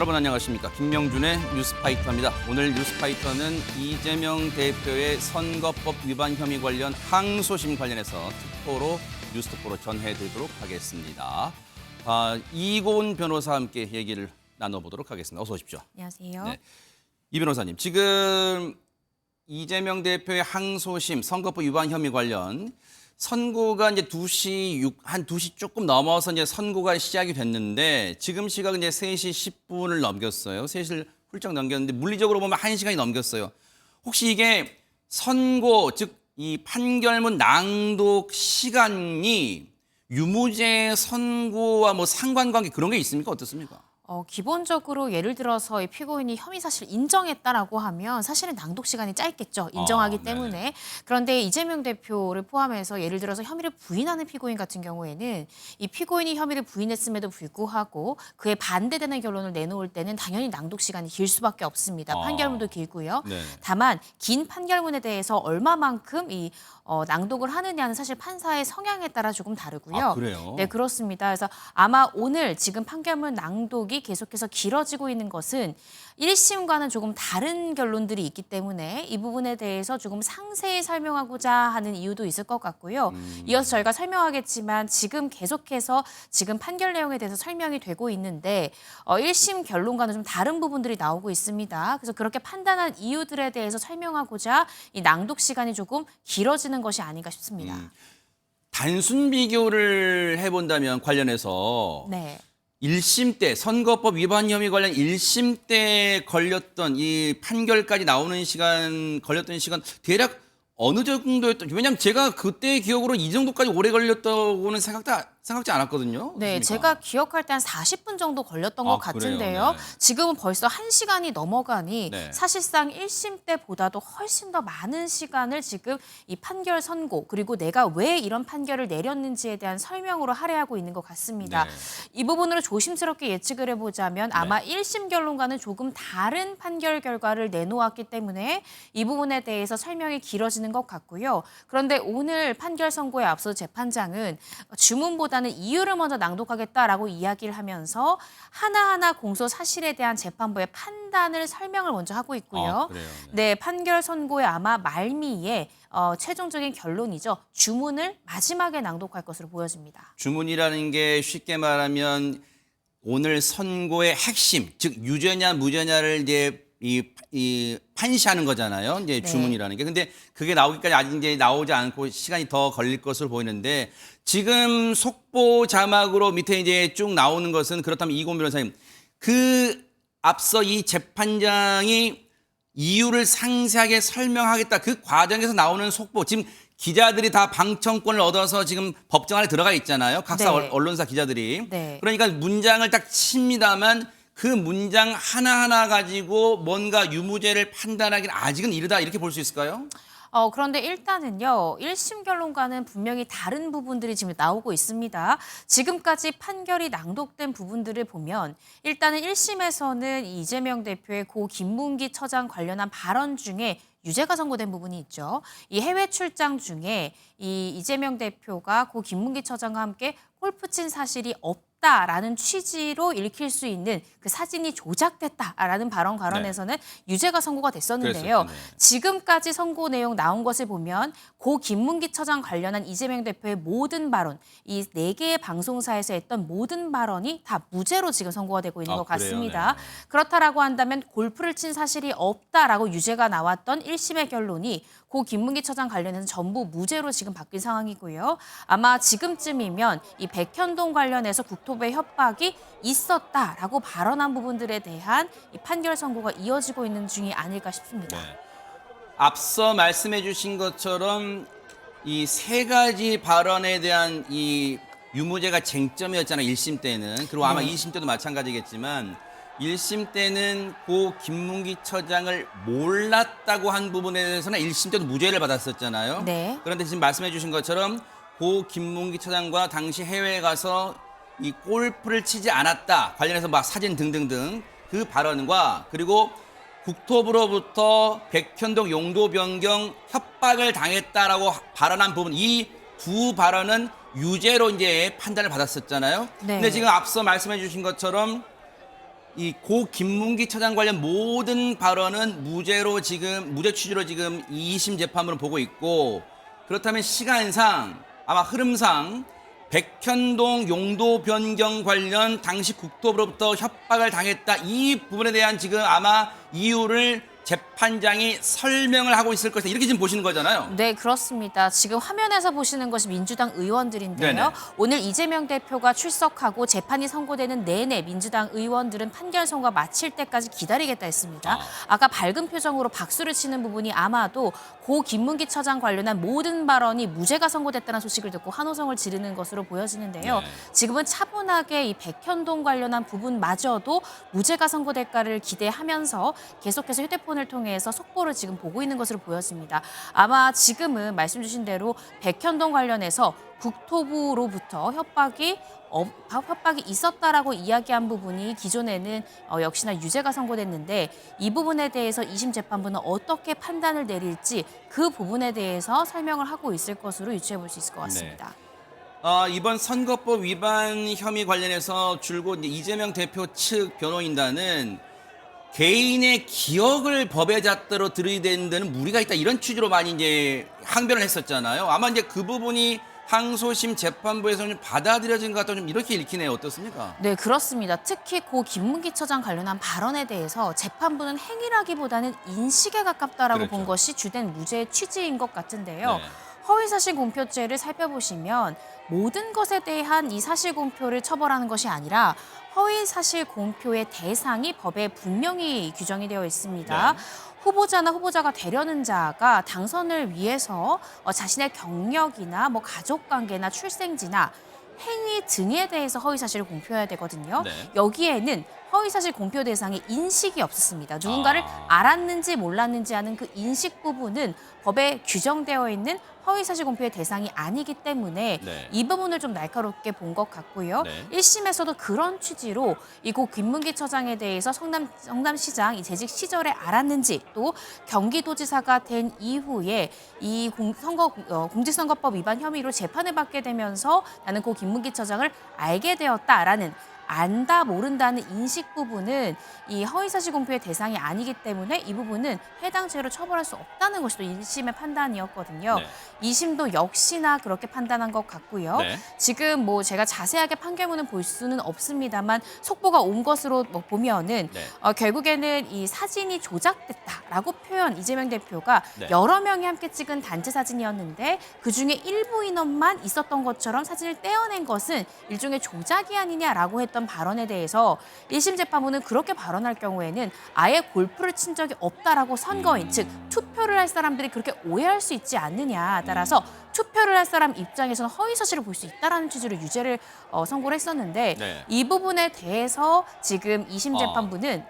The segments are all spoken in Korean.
여러분 안녕하십니까. 김명준의 뉴스파이터입니다. 오늘 뉴스파이터는 이재명 대표의 선거법 위반 혐의 관련 항소심 관련해서 특보로 뉴스특보로 전해드리도록 하겠습니다. 이고은 변호사와 함께 얘기를 나눠보도록 하겠습니다. 어서 오십시오. 안녕하세요. 네. 이 변호사님, 지금 이재명 대표의 항소심 선거법 위반 혐의 관련 선고가 이제 한 2시 조금 넘어서 이제 선고가 시작이 됐는데 지금 시각은 이제 3시 10분을 넘겼어요. 3시를 훌쩍 넘겼는데 물리적으로 보면 1시간이 넘겼어요. 혹시 이게 선고, 즉 이 판결문 낭독 시간이 유무죄 선고와 뭐 상관관계 그런 게 있습니까? 어떻습니까? 기본적으로 예를 들어서 이 피고인이 혐의 사실을 인정했다라고 하면 사실은 낭독 시간이 짧겠죠. 인정하기 때문에. 그런데 이재명 대표를 포함해서 예를 들어서 혐의를 부인하는 피고인 같은 경우에는 이 피고인이 혐의를 부인했음에도 불구하고 그에 반대되는 결론을 내놓을 때는 당연히 낭독 시간이 길 수밖에 없습니다. 판결문도 길고요. 네. 다만 긴 판결문에 대해서 얼마만큼 이 낭독을 하느냐는 사실 판사의 성향에 따라 조금 다르고요. 그래요? 네, 그렇습니다. 그래서 아마 오늘 지금 판결문 낭독이 계속해서 길어지고 있는 것은 1심과는 조금 다른 결론들이 있기 때문에 이 부분에 대해서 조금 상세히 설명하고자 하는 이유도 있을 것 같고요. 이어서 저희가 설명하겠지만 지금 계속해서 지금 판결 내용에 대해서 설명이 되고 있는데 1심 결론과는 좀 다른 부분들이 나오고 있습니다. 그래서 그렇게 판단한 이유들에 대해서 설명하고자 이 낭독 시간이 조금 길어지는 것이 아닌가 싶습니다. 단순 비교를 해본다면 관련해서 네. 1심 때 선거법 위반 혐의 관련 1심 때 걸렸던 이 판결까지 나오는 시간 걸렸던 시간 대략 어느 정도였던 왜냐하면 제가 그때 기억으로 이 정도까지 오래 걸렸다고는 생각지 않았거든요. 네, 어떻습니까? 제가 기억할 때 한 40분 정도 걸렸던 것 같은데요. 그래요? 네. 지금은 벌써 1시간이 넘어가니 네. 사실상 1심 때보다도 훨씬 더 많은 시간을 지금 이 판결 선고 그리고 내가 왜 이런 판결을 내렸는지에 대한 설명으로 할애하고 있는 것 같습니다. 네. 이 부분으로 조심스럽게 예측을 해보자면 아마 1심 결론과는 조금 다른 판결 결과를 내놓았기 때문에 이 부분에 대해서 설명이 길어지는 것 같고요. 그런데 오늘 판결 선고에 앞서 재판장은 주문보다는 이유를 먼저 낭독하겠다라고 이야기를 하면서 하나하나 공소 사실에 대한 재판부의 판단을 설명을 먼저 하고 있고요. 그래요? 네, 판결 선고에 아마 말미에 최종적인 결론이죠. 주문을 마지막에 낭독할 것으로 보여집니다. 주문이라는 게 쉽게 말하면 오늘 선고의 핵심, 즉 유죄냐 무죄냐를 이제 이 판시하는 거잖아요. 이제 네. 주문이라는 게. 근데 그게 나오기까지 아직 이제 나오지 않고 시간이 더 걸릴 것으로 보이는데 지금 속보 자막으로 밑에 이제 쭉 나오는 것은 그렇다면 이고은 변호사님 그 앞서 이 재판장이 이유를 상세하게 설명하겠다 그 과정에서 나오는 속보 지금 기자들이 다 방청권을 얻어서 지금 법정 안에 들어가 있잖아요. 각사 네. 언론사 기자들이. 네. 그러니까 문장을 딱 칩니다만 그 문장 하나하나 가지고 뭔가 유무죄를 판단하기는 아직은 이르다 이렇게 볼 수 있을까요? 그런데 일단은요, 1심 결론과는 분명히 다른 부분들이 지금 나오고 있습니다. 지금까지 판결이 낭독된 부분들을 보면 일단은 1심에서는 이재명 대표의 고 김문기 처장 관련한 발언 중에 유죄가 선고된 부분이 있죠. 이 해외 출장 중에 이 이재명 대표가 고 김문기 처장과 함께 골프 친 사실이 없다라는 취지로 읽힐 수 있는 그 사진이 조작됐다라는 발언 관련해서는 유죄가 선고가 됐었는데요. 그랬었군요. 지금까지 선고 내용 나온 것을 보면 고 김문기 처장 관련한 이재명 대표의 모든 발언, 이 4개의 방송사에서 했던 모든 발언이 다 무죄로 지금 선고가 되고 있는 것 그래요? 같습니다. 네. 그렇다라고 한다면 골프를 친 사실이 없다라고 유죄가 나왔던 1심의 결론이 고 김문기 처장 관련해서 전부 무죄로 지금 바뀐 상황이고요. 아마 지금쯤이면 이 백현동 관련해서 국토부의 협박이 있었다라고 발언한 부분들에 대한 이 판결 선고가 이어지고 있는 중이 아닐까 싶습니다. 네. 앞서 말씀해 주신 것처럼 이 3가지 발언에 대한 이 유무죄가 쟁점이었잖아요. 1심 때는. 그리고 아마 네. 2심 때도 마찬가지겠지만 1심 때는 고 김문기 처장을 몰랐다고 한 부분에 대해서는 1심 때도 무죄를 받았었잖아요. 네. 그런데 지금 말씀해 주신 것처럼 고 김문기 처장과 당시 해외에 가서 이 골프를 치지 않았다 관련해서 막 사진 등등등 그 발언과 그리고 국토부로부터 백현동 용도 변경 협박을 당했다라고 발언한 부분 이 두 발언은 유죄로 이제 판단을 받았었잖아요. 네. 근데 지금 앞서 말씀해 주신 것처럼 이 고 김문기 처장 관련 모든 발언은 무죄 취지로 지금 2심 재판으로 보고 있고, 그렇다면 시간상 아마 흐름상 백현동 용도 변경 관련 당시 국토부로부터 협박을 당했다, 이 부분에 대한 지금 아마 이유를 재판장이 설명을 하고 있을 것이다, 이렇게 지금 보시는 거잖아요. 네, 그렇습니다. 지금 화면에서 보시는 것이 민주당 의원들인데요. 네네. 오늘 이재명 대표가 출석하고 재판이 선고되는 내내 민주당 의원들은 판결 선고 마칠 때까지 기다리겠다 했습니다. 아까 밝은 표정으로 박수를 치는 부분이 아마도 고 김문기 처장 관련한 모든 발언이 무죄가 선고됐다는 소식을 듣고 환호성을 지르는 것으로 보여지는데요. 네. 지금은 차분하게 이 백현동 관련한 부분마저도 무죄가 선고될까를 기대하면서 계속해서 휴대폰을 통해서 속보를 지금 보고 있는 것으로 보여집니다. 아마 지금은 말씀 주신 대로 백현동 관련해서 국토부로부터 협박이 있었다라고 이야기한 부분이 기존에는 역시나 유죄가 선고됐는데, 이 부분에 대해서 2심 재판부는 어떻게 판단을 내릴지 그 부분에 대해서 설명을 하고 있을 것으로 유추해 볼 수 있을 것 같습니다. 이번 선거법 위반 혐의 관련해서 줄곧 이제 이재명 대표 측 변호인단은 개인의 기억을 법의 잣대로 들이대는 데는 무리가 있다, 이런 취지로 많이 이제 항변을 했었잖아요. 아마 이제 그 부분이 항소심 재판부에서는 좀 받아들여진 것 같다, 좀 이렇게 읽히네요. 어떻습니까? 네, 그렇습니다. 특히 고 김문기 처장 관련한 발언에 대해서 재판부는 행위라기보다는 인식에 가깝다라고 그렇죠. 본 것이 주된 무죄의 취지인 것 같은데요. 네. 허위사실 공표죄를 살펴보시면 모든 것에 대한 이 사실 공표를 처벌하는 것이 아니라 허위사실 공표의 대상이 법에 분명히 규정이 되어 있습니다. 네. 후보자나 후보자가 되려는 자가 당선을 위해서 자신의 경력이나 뭐 가족관계나 출생지나 행위 등에 대해서 허위사실을 공표해야 되거든요. 네. 여기에는 허위사실 공표 대상에 인식이 없었습니다. 누군가를 알았는지 몰랐는지 하는 그 인식 부분은 법에 규정되어 있는 허위사실 공표의 대상이 아니기 때문에 네. 이 부분을 좀 날카롭게 본 것 같고요. 네. 1심에서도 그런 취지로 이 고 김문기 처장에 대해서 성남시장 이 재직 시절에 알았는지, 또 경기도지사가 된 이후에 이 공직선거법 위반 혐의로 재판을 받게 되면서 나는 고 김문기 처장을 알게 되었다라는, 안다 모른다는 인식 부분은 이 허위사실 공표의 대상이 아니기 때문에 이 부분은 해당 죄로 처벌할 수 없다는 것이 또 1심의 판단이었거든요. 네. 2심도 역시나 그렇게 판단한 것 같고요. 네. 지금 뭐 제가 자세하게 판결문을 볼 수는 없습니다만 속보가 온 것으로 뭐 보면은 네. 결국에는 이 사진이 조작됐다라고 표현, 이재명 대표가 네. 여러 명이 함께 찍은 단체 사진이었는데 그중에 일부 인원만 있었던 것처럼 사진을 떼어낸 것은 일종의 조작이 아니냐라고 했던 발언에 대해서 1심 재판부는 그렇게 발언할 경우에는 아예 골프를 친 적이 없다라고 선거인, 즉 투표를 할 사람들이 그렇게 오해할 수 있지 않느냐, 따라서 투표를 할 사람 입장에서는 허위사실을 볼 수 있다라는 취지로 유죄를 선고를 했었는데, 네. 이 부분에 대해서 지금 2심 재판부는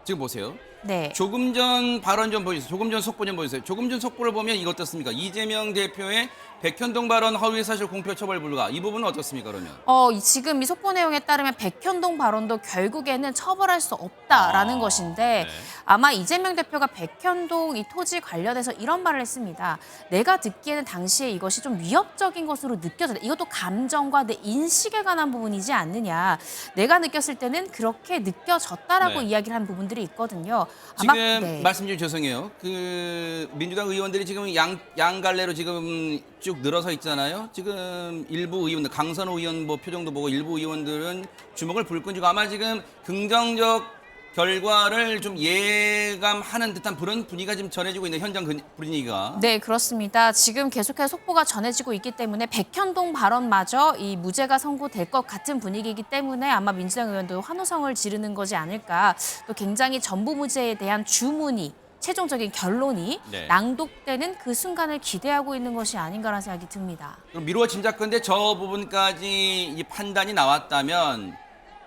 지금 보세요. 네. 조금 전 발언 좀 보여주세요. 조금 전 속보 좀 보여주세요. 조금 전 속보를 보면 이거 어떻습니까? 이재명 대표의 백현동 발언 허위사실 공표 처벌 불가, 이 부분은 어떻습니까, 그러면? 지금 이 속보 내용에 따르면 백현동 발언도 결국에는 처벌할 수 없다라는 것인데, 네. 아마 이재명 대표가 백현동 이 토지 관련해서 이런 말을 했습니다. 내가 듣기에는 당시에 이것이 좀 위협적인 것으로 느껴졌다. 이것도 감정과 내 인식에 관한 부분이지 않느냐. 내가 느꼈을 때는 그렇게 느껴졌다라고 네. 이야기를 한 부분들이 있거든요. 지금 네. 말씀 좀 죄송해요. 그 민주당 의원들이 지금 양갈래로 지금 쭉 늘어서 있잖아요. 지금 일부 의원들, 강선호 의원 뭐 표정도 보고 일부 의원들은 주먹을 불끈 쥐고 아마 지금 긍정적 결과를 좀 예감하는 듯한 그런 분위기가 지금 전해지고 있는 현장 분위기가. 네, 그렇습니다. 지금 계속해서 속보가 전해지고 있기 때문에 백현동 발언마저 이 무죄가 선고될 것 같은 분위기이기 때문에 아마 민주당 의원도 환호성을 지르는 것이 아닐까. 또 굉장히 전부무죄에 대한 주문이, 최종적인 결론이 네. 낭독되는 그 순간을 기대하고 있는 것이 아닌가라는 생각이 듭니다. 그럼 미루어 짐작건데 저 부분까지 이 판단이 나왔다면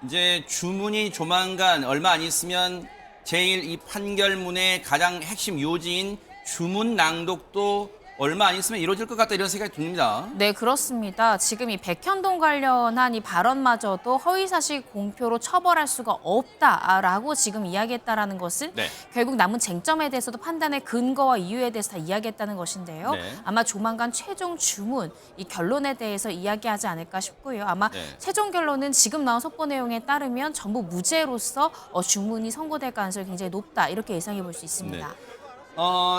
이제 주문이 조만간 얼마 안 있으면 제일 이 판결문의 가장 핵심 요지인 주문 낭독도 얼마 안 있으면 이루어질 것 같다 이런 생각이 듭니다. 네, 그렇습니다. 지금 이 백현동 관련한 이 발언마저도 허위사실 공표로 처벌할 수가 없다라고 지금 이야기했다라는 것은 네. 결국 남은 쟁점에 대해서도 판단의 근거와 이유에 대해서 다 이야기했다는 것인데요. 네. 아마 조만간 최종 주문, 이 결론에 대해서 이야기하지 않을까 싶고요. 아마 네. 최종 결론은 지금 나온 속보 내용에 따르면 전부 무죄로서 주문이 선고될 가능성이 굉장히 높다 이렇게 예상해 볼 수 있습니다. 네.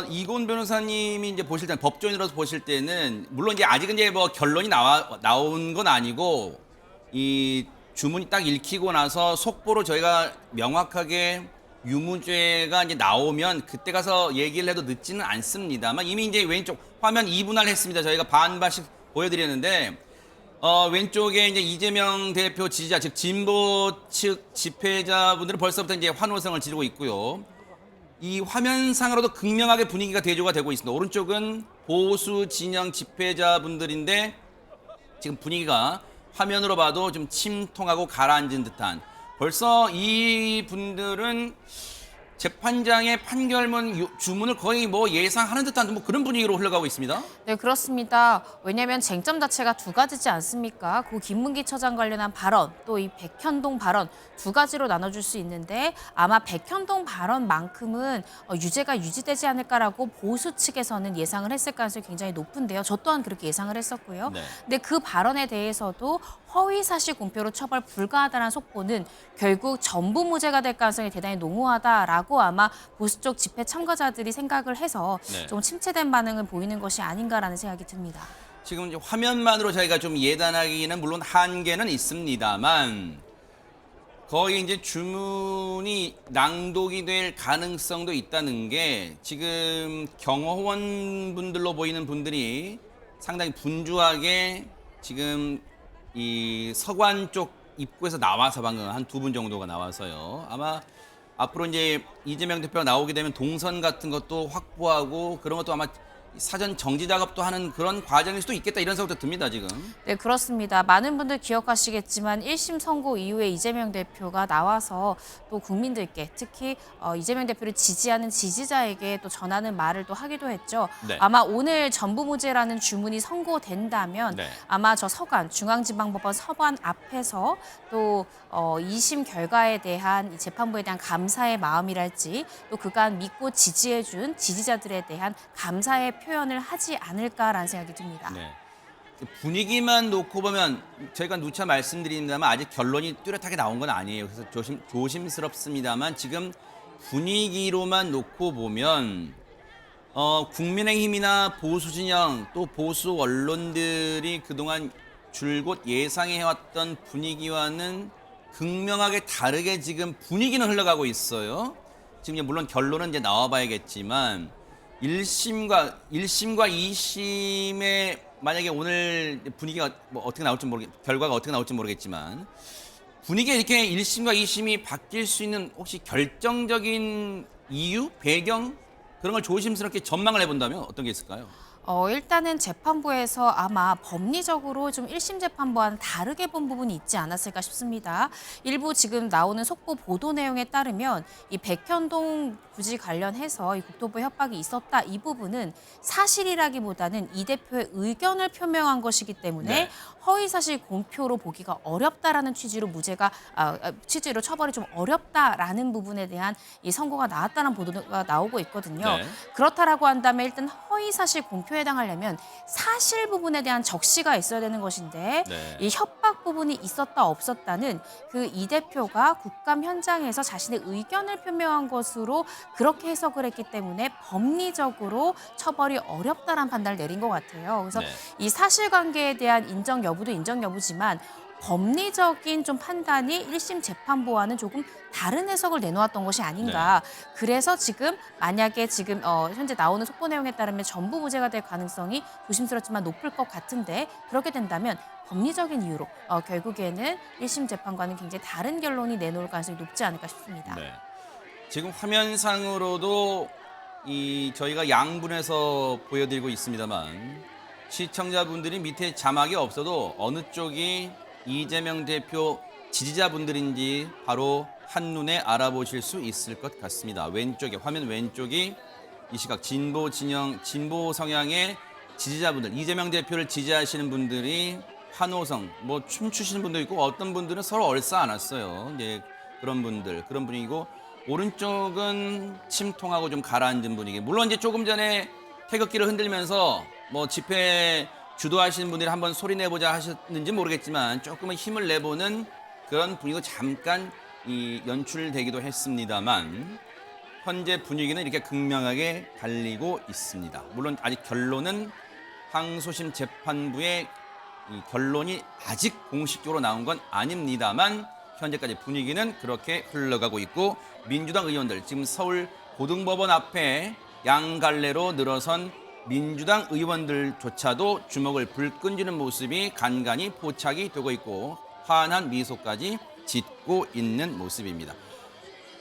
이곤 변호사님이 이제 보실 때 법조인으로서 보실 때는 물론 이제 아직은 이제 뭐 결론이 나온 건 아니고 이 주문이 딱 읽히고 나서 속보로 저희가 명확하게 유무죄가 이제 나오면 그때 가서 얘기를 해도 늦지는 않습니다만 이미 이제 왼쪽 화면 2분할 했습니다. 저희가 반반씩 보여드렸는데 왼쪽에 이제 이재명 대표 지지자 즉 진보 측 집회자분들은 벌써부터 이제 환호성을 지르고 있고요. 이 화면상으로도 극명하게 분위기가 대조가 되고 있습니다. 오른쪽은 보수 진영 집회자분들인데 지금 분위기가 화면으로 봐도 좀 침통하고 가라앉은 듯한 벌써 이 분들은 재판장의 판결문 주문을 거의 뭐 예상하는 듯한 뭐 그런 분위기로 흘러가고 있습니다. 네, 그렇습니다. 왜냐하면 쟁점 자체가 두 가지지 않습니까? 고 김문기 처장 관련한 발언, 또 이 백현동 발언 두 가지로 나눠줄 수 있는데 아마 백현동 발언만큼은 유죄가 유지되지 않을까라고 보수 측에서는 예상을 했을 가능성이 굉장히 높은데요. 저 또한 그렇게 예상을 했었고요. 네. 근데 그 발언에 대해서도 허위사실 공표로 처벌 불가하다는 속보는 결국 전부 무죄가 될 가능성이 대단히 농후하다라고 아마 보수 쪽 집회 참가자들이 생각을 해서 네. 좀 침체된 반응을 보이는 것이 아닌가라는 생각이 듭니다. 지금 이제 화면만으로 저희가 좀 예단하기는 물론 한계는 있습니다만 거의 이제 주문이 낭독이 될 가능성도 있다는 게 지금 경호원 분들로 보이는 분들이 상당히 분주하게 지금 이 서관 쪽 입구에서 나와서 방금 한 두 분 정도가 나와서요. 아마 앞으로 이제 이재명 대표가 나오게 되면 동선 같은 것도 확보하고 그런 것도 아마 사전 정지 작업도 하는 그런 과정일 수도 있겠다 이런 생각도 듭니다 지금. 네, 그렇습니다. 많은 분들 기억하시겠지만 1심 선고 이후에 이재명 대표가 나와서 또 국민들께 특히 이재명 대표를 지지하는 지지자에게 또 전하는 말을 또 하기도 했죠. 네. 아마 오늘 전부무죄라는 주문이 선고된다면 네. 아마 저 서관, 중앙지방법원 서관 앞에서 또 2심 결과에 대한 이 재판부에 대한 감사의 마음이랄지 또 그간 믿고 지지해준 지지자들에 대한 감사의 표현을 하지 않을까라는 생각이 듭니다. 네. 분위기만 놓고 보면 저희가 누차 말씀드립니다만 아직 결론이 뚜렷하게 나온 건 아니에요. 그래서 조심스럽습니다만 지금 분위기로만 놓고 보면 국민의힘이나 보수 진영 또 보수 언론들이 그동안 줄곧 예상해왔던 분위기와는 극명하게 다르게 지금 분위기는 흘러가고 있어요. 지금 이제 물론 결론은 이제 나와봐야겠지만 1심과 2심의 만약에 오늘 분위기가 뭐 어떻게 나올지 결과가 어떻게 나올지 모르겠지만 분위기가 이렇게 1심과 2심이 바뀔 수 있는 혹시 결정적인 이유, 배경 그런 걸 조심스럽게 전망을 해본다면 어떤 게 있을까요? 일단은 재판부에서 아마 법리적으로 좀 1심 재판부와는 다르게 본 부분이 있지 않았을까 싶습니다. 일부 지금 나오는 속보 보도 내용에 따르면 이 백현동 부지 관련해서 이 국토부 협박이 있었다 이 부분은 사실이라기보다는 이 대표의 의견을 표명한 것이기 때문에 네. 허위사실 공표로 보기가 어렵다라는 취지로 취지로 처벌이 좀 어렵다라는 부분에 대한 이 선고가 나왔다는 보도가 나오고 있거든요. 네. 그렇다라고 한다면 일단 허위사실 공표에 해당하려면 사실 부분에 대한 적시가 있어야 되는 것인데 네. 이 협박 부분이 있었다 없었다는 그 이 대표가 국감 현장에서 자신의 의견을 표명한 것으로 그렇게 해석을 했기 때문에 법리적으로 처벌이 어렵다라는 판단을 내린 것 같아요. 그래서 네. 이 사실관계에 대한 인정 여부도 인정 여부지만 법리적인 좀 판단이 1심 재판부와는 조금 다른 해석을 내놓았던 것이 아닌가. 그래서 지금 만약에 지금 현재 나오는 속보 내용에 따르면 전부 무죄가 될 가능성이 조심스럽지만 높을 것 같은데 그렇게 된다면 법리적인 이유로 결국에는 1심 재판과는 굉장히 다른 결론이 내놓을 가능성이 높지 않을까 싶습니다. 네. 지금 화면상으로도 저희가 양분해서 보여드리고 있습니다만 시청자분들이 밑에 자막이 없어도 어느 쪽이 이재명 대표 지지자분들인지 바로 한눈에 알아보실 수 있을 것 같습니다. 화면 왼쪽이 이 시각 진보 성향의 지지자분들, 이재명 대표를 지지하시는 분들이 환호성, 뭐 춤추시는 분도 있고 어떤 분들은 서로 얼싸안았어요. 이제 그런 분위기고 오른쪽은 침통하고 좀 가라앉은 분위기. 물론 이제 조금 전에 태극기를 흔들면서 뭐 집회 주도하시는 분들이 한번 소리 내보자 하셨는지 모르겠지만 조금은 힘을 내보는 그런 분위기가 잠깐 연출되기도 했습니다만 현재 분위기는 이렇게 극명하게 달리고 있습니다. 물론 아직 결론은 항소심 재판부의 이 결론이 아직 공식적으로 나온 건 아닙니다만 현재까지 분위기는 그렇게 흘러가고 있고 민주당 의원들 지금 서울 고등법원 앞에 양갈래로 늘어선 민주당 의원들조차도 주먹을 불끈쥐는 모습이 간간히 포착이 되고 있고 환한 미소까지 짓고 있는 모습입니다.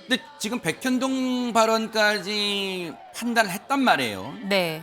근데 지금 백현동 발언까지 판단을 했단 말이에요. 네.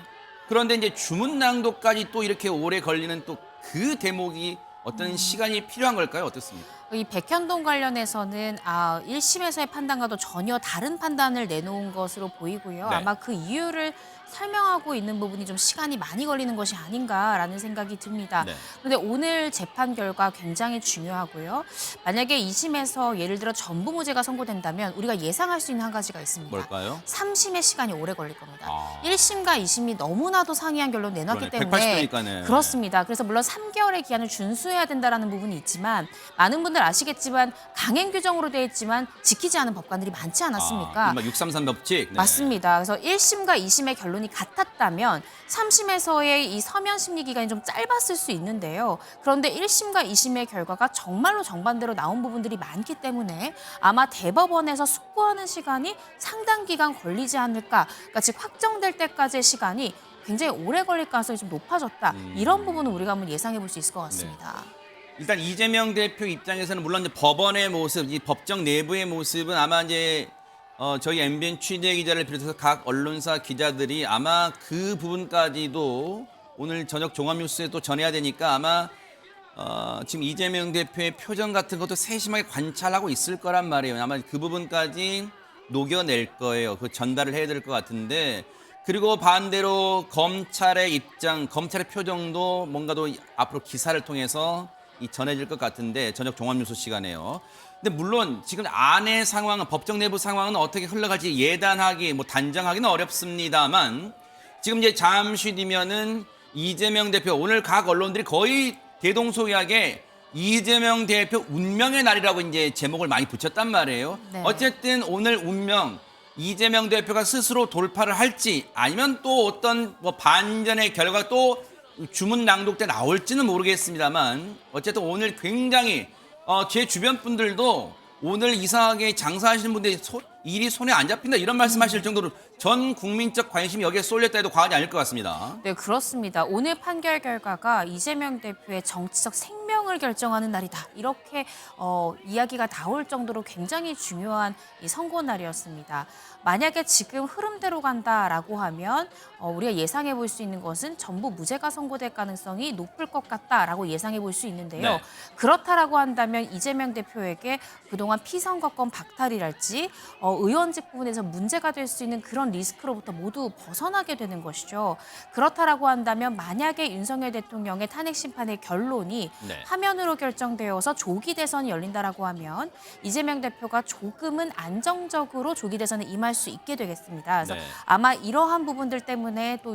그런데 이제 주문 낭독까지 또 이렇게 오래 걸리는 또 그 대목이 어떤 시간이 필요한 걸까요? 어떻습니까? 이 백현동 관련해서는 1심에서의 판단과도 전혀 다른 판단을 내놓은 것으로 보이고요. 네. 아마 그 이유를 설명하고 있는 부분이 좀 시간이 많이 걸리는 것이 아닌가라는 생각이 듭니다. 네. 그런데 오늘 재판 결과 굉장히 중요하고요. 만약에 2심에서 예를 들어 전부무죄가 선고된다면 우리가 예상할 수 있는 한 가지가 있습니다. 뭘까요? 3심의 시간이 오래 걸릴 겁니다. 1심과 2심이 너무나도 상이한 결론 내놨기 그러네. 때문에 180도니까네. 그렇습니다. 그래서 물론 3개월의 기한을 준수해야 된다는 부분이 있지만 많은 분들 아시겠지만 강행 규정으로 되어 있지만 지키지 않은 법관들이 많지 않았습니까? 633 법칙. 네. 맞습니다. 그래서 1심과 2심의 결론이 같았다면 3심에서의 이 서면 심리 기간이 좀 짧았을 수 있는데요. 그런데 1심과 2심의 결과가 정말로 정반대로 나온 부분들이 많기 때문에 아마 대법원에서 숙고하는 시간이 상당 기간 걸리지 않을까. 그러니까 즉 확정될 때까지의 시간이 굉장히 오래 걸릴 가능성이 좀 높아졌다. 이런 부분은 우리가 한번 예상해 볼 수 있을 것 같습니다. 일단 이재명 대표 입장에서는 물론 이제 법원의 모습, 이 법정 내부의 모습은 아마 이제 저희 MBN 취재 기자를 비롯해서 각 언론사 기자들이 아마 그 부분까지도 오늘 저녁 종합뉴스에 또 전해야 되니까 아마 지금 이재명 대표의 표정 같은 것도 세심하게 관찰하고 있을 거란 말이에요. 아마 그 부분까지 녹여낼 거예요. 그 전달을 해야 될 것 같은데 그리고 반대로 검찰의 입장, 검찰의 표정도 뭔가도 앞으로 기사를 통해서 전해질 것 같은데 저녁 종합뉴스 시간에요. 근데 물론 지금 안의 상황은 법정 내부 상황은 어떻게 흘러갈지 예단하기, 뭐 단정하기는 어렵습니다만 지금 이제 잠시 뒤면은 이재명 대표 오늘 각 언론들이 거의 대동소이하게 이재명 대표 운명의 날이라고 이제 제목을 많이 붙였단 말이에요. 네. 어쨌든 오늘 운명 이재명 대표가 스스로 돌파를 할지 아니면 또 어떤 뭐 반전의 결과 또 주문 낭독 때 나올지는 모르겠습니다만 어쨌든 오늘 굉장히 제 주변 분들도 오늘 이상하게 장사하시는 분들이 일이 손에 안 잡힌다 이런 말씀하실 정도로 전 국민적 관심이 여기에 쏠렸다 해도 과언이 아닐 것 같습니다. 네, 그렇습니다. 오늘 판결 결과가 이재명 대표의 정치적 생명을 결정하는 날이다. 이렇게 이야기가 나올 정도로 굉장히 중요한 이 선고 날이었습니다. 만약에 지금 흐름대로 간다라고 하면 우리가 예상해 볼 수 있는 것은 전부 무죄가 선고될 가능성이 높을 것 같다라고 예상해 볼 수 있는데요. 네. 그렇다라고 한다면 이재명 대표에게 그동안 피선거권 박탈이랄지 의원직 부분에서 문제가 될 수 있는 그런 리스크로부터 모두 벗어나게 되는 것이죠. 그렇다라고 한다면 만약에 윤석열 대통령의 탄핵 심판의 결론이 네. 화면으로 결정되어서 조기 대선이 열린다라고 하면 이재명 대표가 조금은 안정적으로 조기 대선에 임할 수 있게 되겠습니다. 그래서 네. 아마 이러한 부분들 때문에 또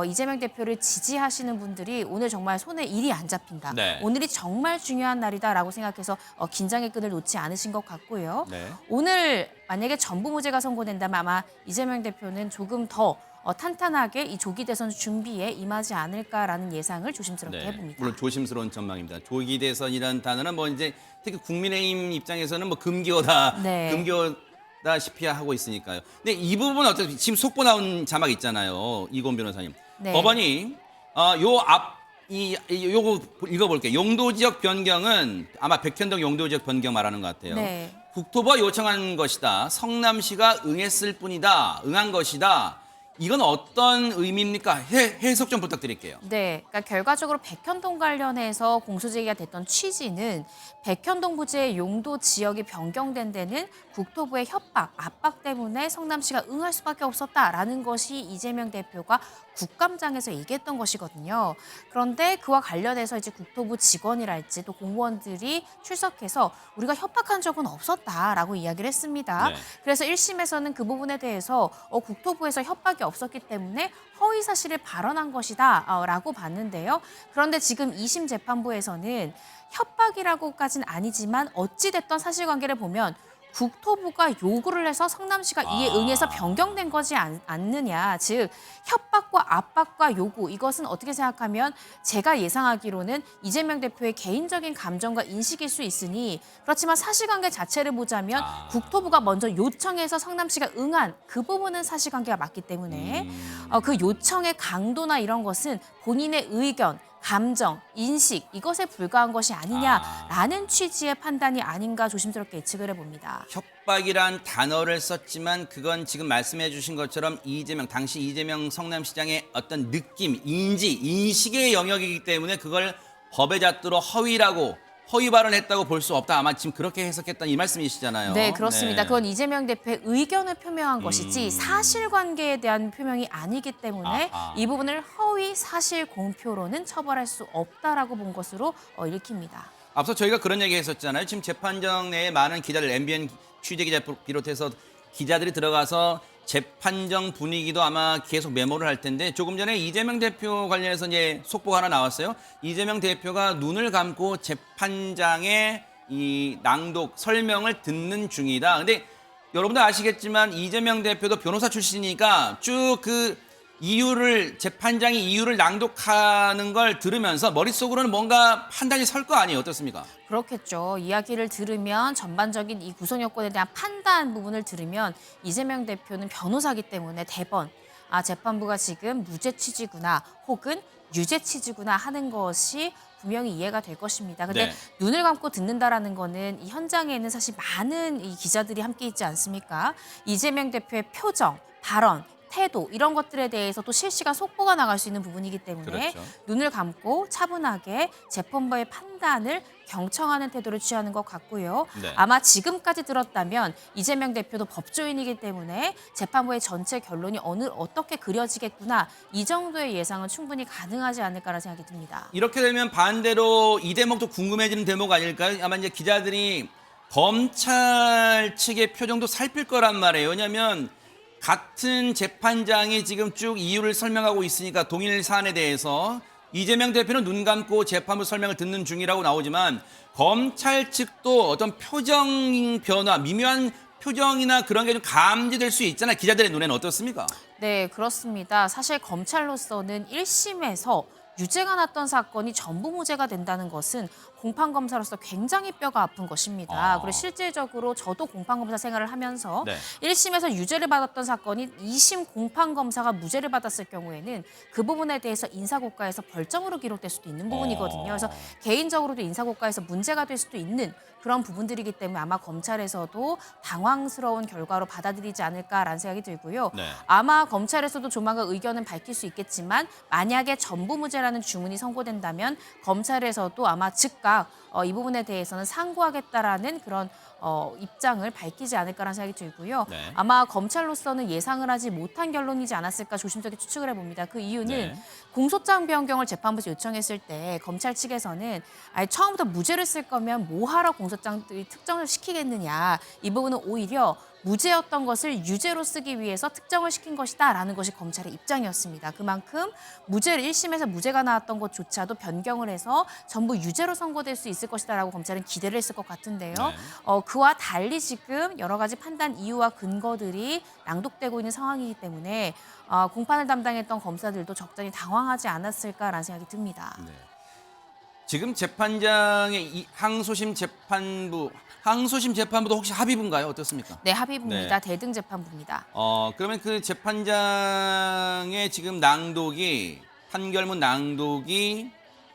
이재명 대표를 지지하시는 분들이 오늘 정말 손에 일이 안 잡힌다. 네. 오늘이 정말 중요한 날이다라고 생각해서 긴장의 끈을 놓지 않으신 것 같고요. 네. 오늘 만약에 전부무죄가 선고된다면 아마 이재명 대표는 조금 더 탄탄하게 이 조기 대선 준비에 임하지 않을까라는 예상을 조심스럽게 해봅니다. 물론 조심스러운 전망입니다. 조기 대선이라는 단어는 뭐 이제 특히 국민의힘 입장에서는 뭐 금기어다, 네. 금기어다시피 하고 있으니까요. 근데 이 부분은 어떻게 지금 속보 나온 자막 있잖아요, 이건 변호사님. 네. 법원이 요거 읽어볼게요. 용도지역 변경은 아마 백현동 용도지역 변경 말하는 것 같아요. 네. 국토부가 요청한 것이다. 성남시가 응했을 뿐이다. 응한 것이다. 이건 어떤 의미입니까? 해석 좀 부탁드릴게요. 네, 그러니까 결과적으로 백현동 관련해서 공소제기가 됐던 취지는 백현동 부지의 용도 지역이 변경된 데는 국토부의 협박, 압박 때문에 성남시가 응할 수밖에 없었다라는 것이 이재명 대표가 국감장에서 얘기했던 것이거든요. 그런데 그와 관련해서 이제 국토부 직원이랄지 또 공무원들이 출석해서 우리가 협박한 적은 없었다라고 이야기를 했습니다. 네. 그래서 1심에서는 그 부분에 대해서 국토부에서 협박이 없었기 때문에 허위 사실을 발언한 것이다라고 봤는데요. 그런데 지금 2심 재판부에서는 협박이라고까지는 아니지만 어찌됐던 사실관계를 보면 국토부가 요구를 해서 성남시가 이에 응해서 변경된 거지 않느냐. 즉 협박과 압박과 요구 이것은 어떻게 생각하면 제가 예상하기로는 이재명 대표의 개인적인 감정과 인식일 수 있으니 그렇지만 사실관계 자체를 보자면 국토부가 먼저 요청해서 성남시가 응한 그 부분은 사실관계가 맞기 때문에 그 요청의 강도나 이런 것은 본인의 의견 감정, 인식 이것에 불과한 것이 아니냐라는 취지의 판단이 아닌가 조심스럽게 예측을 해봅니다. 협박이란 단어를 썼지만 그건 지금 말씀해 주신 것처럼 당시 이재명 성남시장의 어떤 느낌, 인식의 영역이기 때문에 그걸 법에 잣도록 허위 발언했다고 볼 수 없다. 아마 지금 그렇게 해석했던 이 말씀이시잖아요. 네, 그렇습니다. 네. 그건 이재명 대표의 의견을 표명한 것이지 사실관계에 대한 표명이 아니기 때문에 이 부분을 허위 사실 공표로는 처벌할 수 없다라고 본 것으로 읽힙니다. 앞서 저희가 그런 얘기 했었잖아요. 지금 재판정 내에 많은 기자들, MBN 취재기자 비롯해서 기자들이 들어가서 재판정 분위기도 아마 계속 메모를 할 텐데 조금 전에 이재명 대표 관련해서 이제 속보가 하나 나왔어요. 이재명 대표가 눈을 감고 재판장의 이 낭독 설명을 듣는 중이다. 근데 여러분들 아시겠지만 이재명 대표도 변호사 출신이니까 쭉 그 재판장이 이유를 낭독하는 걸 들으면서 머릿속으로는 뭔가 판단이 설 거 아니에요. 어떻습니까? 그렇겠죠. 이야기를 들으면 전반적인 이 구성 요건에 대한 판단 부분을 들으면 이재명 대표는 변호사기 때문에 대번 재판부가 지금 무죄 취지구나 혹은 유죄 취지구나 하는 것이 분명히 이해가 될 것입니다. 근데 네. 눈을 감고 듣는다라는 거는 이 현장에는 사실 많은 이 기자들이 함께 있지 않습니까? 이재명 대표의 표정, 발언, 태도 이런 것들에 대해서 또 실시간 속보가 나갈 수 있는 부분이기 때문에 그렇죠. 눈을 감고 차분하게 재판부의 판단을 경청하는 태도를 취하는 것 같고요. 네. 아마 지금까지 들었다면 이재명 대표도 법조인이기 때문에 재판부의 전체 결론이 어떻게 그려지겠구나 이 정도의 예상은 충분히 가능하지 않을까라는 생각이 듭니다. 이렇게 되면 반대로 이 대목도 궁금해지는 대목 아닐까요? 아마 이제 기자들이 검찰 측의 표정도 살필 거란 말이에요. 왜냐하면 같은 재판장이 지금 쭉 이유를 설명하고 있으니까 동일 사안에 대해서 이재명 대표는 눈 감고 재판부 설명을 듣는 중이라고 나오지만 검찰 측도 어떤 표정 변화, 미묘한 표정이나 그런 게 좀 감지될 수 있잖아요. 기자들의 눈에는 어떻습니까? 네, 그렇습니다. 사실 검찰로서는 1심에서 유죄가 났던 사건이 전부 무죄가 된다는 것은 공판검사로서 굉장히 뼈가 아픈 것입니다. 그리고 실질적으로 저도 공판검사 생활을 하면서 네. 1심에서 유죄를 받았던 사건이 2심 공판검사가 무죄를 받았을 경우에는 그 부분에 대해서 인사고과에서 벌점으로 기록될 수도 있는 부분이거든요. 그래서 개인적으로도 인사고과에서 문제가 될 수도 있는 그런 부분들이기 때문에 아마 검찰에서도 당황스러운 결과로 받아들이지 않을까라는 생각이 들고요. 네. 아마 검찰에서도 조만간 의견은 밝힐 수 있겠지만 만약에 전부 무죄라는 주문이 선고된다면 검찰에서도 아마 즉각 이 부분에 대해서는 상고하겠다라는 그런 입장을 밝히지 않을까라는 생각이 들고요. 네. 아마 검찰로서는 예상을 하지 못한 결론이지 않았을까 조심스럽게 추측을 해봅니다. 그 이유는 네. 공소장 변경을 재판부에서 요청했을 때 검찰 측에서는 아예 처음부터 무죄를 쓸 거면 뭐하러 공소장들이 특정을 시키겠느냐. 이 부분은 오히려 무죄였던 것을 유죄로 쓰기 위해서 특정을 시킨 것이다라는 것이 검찰의 입장이었습니다. 그만큼 1심에서 무죄가 나왔던 것조차도 변경을 해서 전부 유죄로 선고될 수 있을 것이다라고 검찰은 기대를 했을 것 같은데요. 네. 그와 달리 지금 여러 가지 판단 이유와 근거들이 낭독되고 있는 상황이기 때문에 공판을 담당했던 검사들도 적잖이 당황하지 않았을까라는 생각이 듭니다. 네. 지금 재판장의 이 항소심 재판부도 혹시 합의부인가요? 어떻습니까? 네, 합의부입니다. 네. 대등 재판부입니다. 그러면 그 재판장의 지금 판결문 낭독이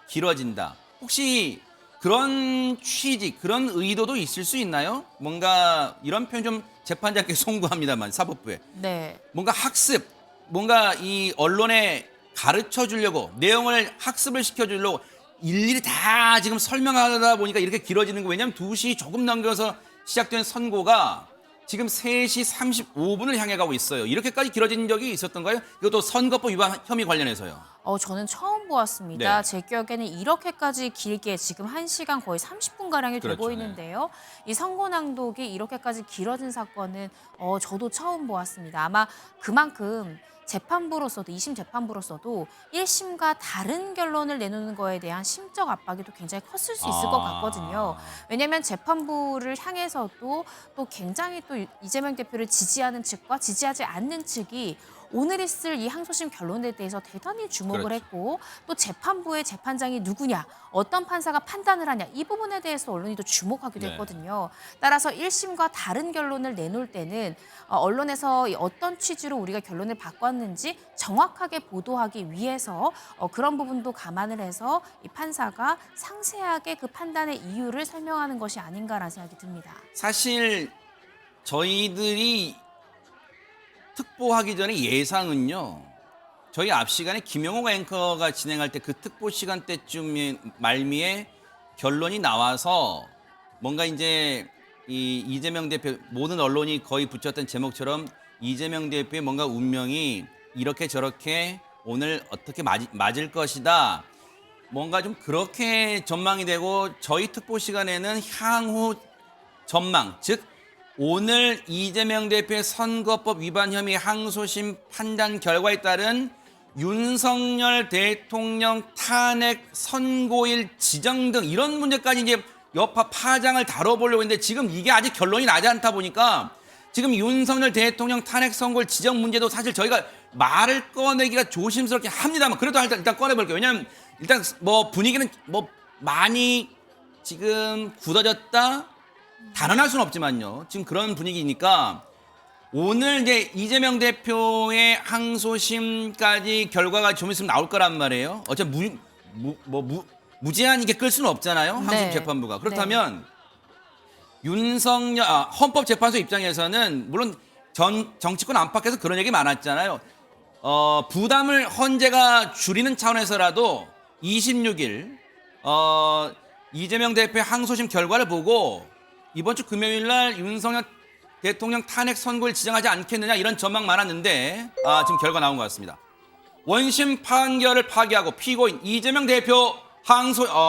길어진다. 혹시 그런 취지, 그런 의도도 있을 수 있나요? 뭔가 이런 표현 좀 재판장께 송구합니다만 사법부에. 네. 뭔가 학습, 뭔가 이 언론에 가르쳐 주려고 내용을 학습을 시켜 주려고 일일이 다 지금 설명하다 보니까 이렇게 길어지는 거. 왜냐하면 2시 조금 넘겨서 시작된 선고가 지금 3시 35분을 향해 가고 있어요. 이렇게까지 길어진 적이 있었던가요? 이것도 선거법 위반 혐의 관련해서요. 저는 처음 보았습니다. 네. 제 기억에는 이렇게까지 길게 지금 1시간 거의 30분가량이 되고 그렇죠. 있는데요. 이 선고 낭독이 이렇게까지 길어진 사건은 저도 처음 보았습니다. 아마 그만큼 재판부로서도 2심 재판부로서도 1심과 다른 결론을 내놓는 거에 대한 심적 압박이 또 굉장히 컸을 수 있을 것 같거든요. 왜냐하면 재판부를 향해서도 또 굉장히 또 이재명 대표를 지지하는 측과 지지하지 않는 측이 오늘 있을 이 항소심 결론에 대해서 대단히 주목을 그렇죠. 했고 또 재판부의 재판장이 누구냐, 어떤 판사가 판단을 하냐 이 부분에 대해서 언론이 또 주목하기도 네. 했거든요. 따라서 1심과 다른 결론을 내놓을 때는 언론에서 어떤 취지로 우리가 결론을 바꿨는지 정확하게 보도하기 위해서 그런 부분도 감안을 해서 이 판사가 상세하게 그 판단의 이유를 설명하는 것이 아닌가라는 생각이 듭니다. 사실 저희들이 특보하기 전에 예상은요. 저희 앞 시간에 김영호 앵커가 진행할 때 그 특보 시간대쯤 말미에 결론이 나와서 뭔가 이제 이 이재명 대표 모든 언론이 거의 붙였던 제목처럼 이재명 대표의 뭔가 운명이 이렇게 저렇게 오늘 어떻게 맞을 것이다. 뭔가 좀 그렇게 전망이 되고 저희 특보 시간에는 향후 전망, 즉 오늘 이재명 대표의 선거법 위반 혐의 항소심 판단 결과에 따른 윤석열 대통령 탄핵 선고일 지정 등 이런 문제까지 이제 여파 파장을 다뤄보려고 했는데 지금 이게 아직 결론이 나지 않다 보니까 지금 윤석열 대통령 탄핵 선고일 지정 문제도 사실 저희가 말을 꺼내기가 조심스럽게 합니다만 그래도 일단 꺼내볼게요. 왜냐하면 일단 뭐 분위기는 뭐 많이 지금 굳어졌다 단언할 수는 없지만요. 지금 그런 분위기니까 오늘 이제 이재명 대표의 항소심까지 결과가 좀 있으면 나올 거란 말이에요. 어차피 무제한 이게 끌 수는 없잖아요. 항소심 네. 재판부가. 그렇다면 헌법재판소 입장에서는 물론 정치권 안팎에서 그런 얘기 많았잖아요. 부담을 헌재가 줄이는 차원에서라도 26일 이재명 대표의 항소심 결과를 보고 이번 주 금요일 날 윤석열 대통령 탄핵 선고를 지정하지 않겠느냐 이런 전망 많았는데 지금 결과 나온 것 같습니다. 원심 판결을 파기하고 피고인 이재명 대표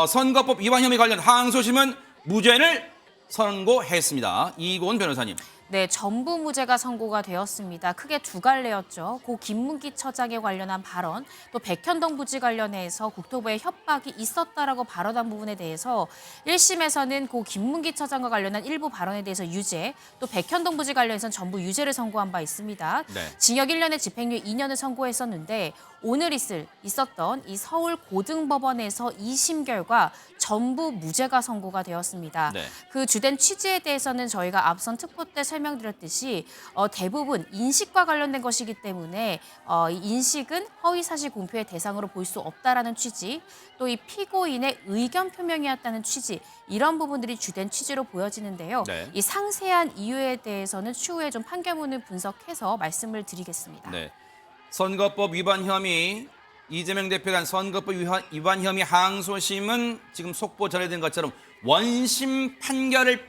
선거법 위반 혐의 관련 항소심은 무죄를 선고했습니다. 이고은 변호사님. 네, 전부 무죄가 선고가 되었습니다. 크게 두 갈래였죠. 고 김문기 처장에 관련한 발언, 또 백현동 부지 관련해서 국토부의 협박이 있었다라고 발언한 부분에 대해서 1심에서는 고 김문기 처장과 관련한 일부 발언에 대해서 유죄, 또 백현동 부지 관련해서는 전부 유죄를 선고한 바 있습니다. 네. 징역 1년에 집행유예 2년을 선고했었는데 오늘 있었던 이 서울 고등법원에서 2심 결과 전부 무죄가 선고가 되었습니다. 네. 그 주된 취지에 대해서는 저희가 앞선 특보 때 설명드렸듯이 대부분 인식과 관련된 것이기 때문에 이 인식은 허위사실 공표의 대상으로 볼 수 없다라는 취지, 또 이 피고인의 의견 표명이었다는 취지, 이런 부분들이 주된 취지로 보여지는데요. 네. 이 상세한 이유에 대해서는 추후에 좀 판결문을 분석해서 말씀을 드리겠습니다. 네. 선거법 위반 혐의 이재명 대표가 한 선거법 위반 혐의 항소심은 지금 속보 전해진 것처럼 원심 판결을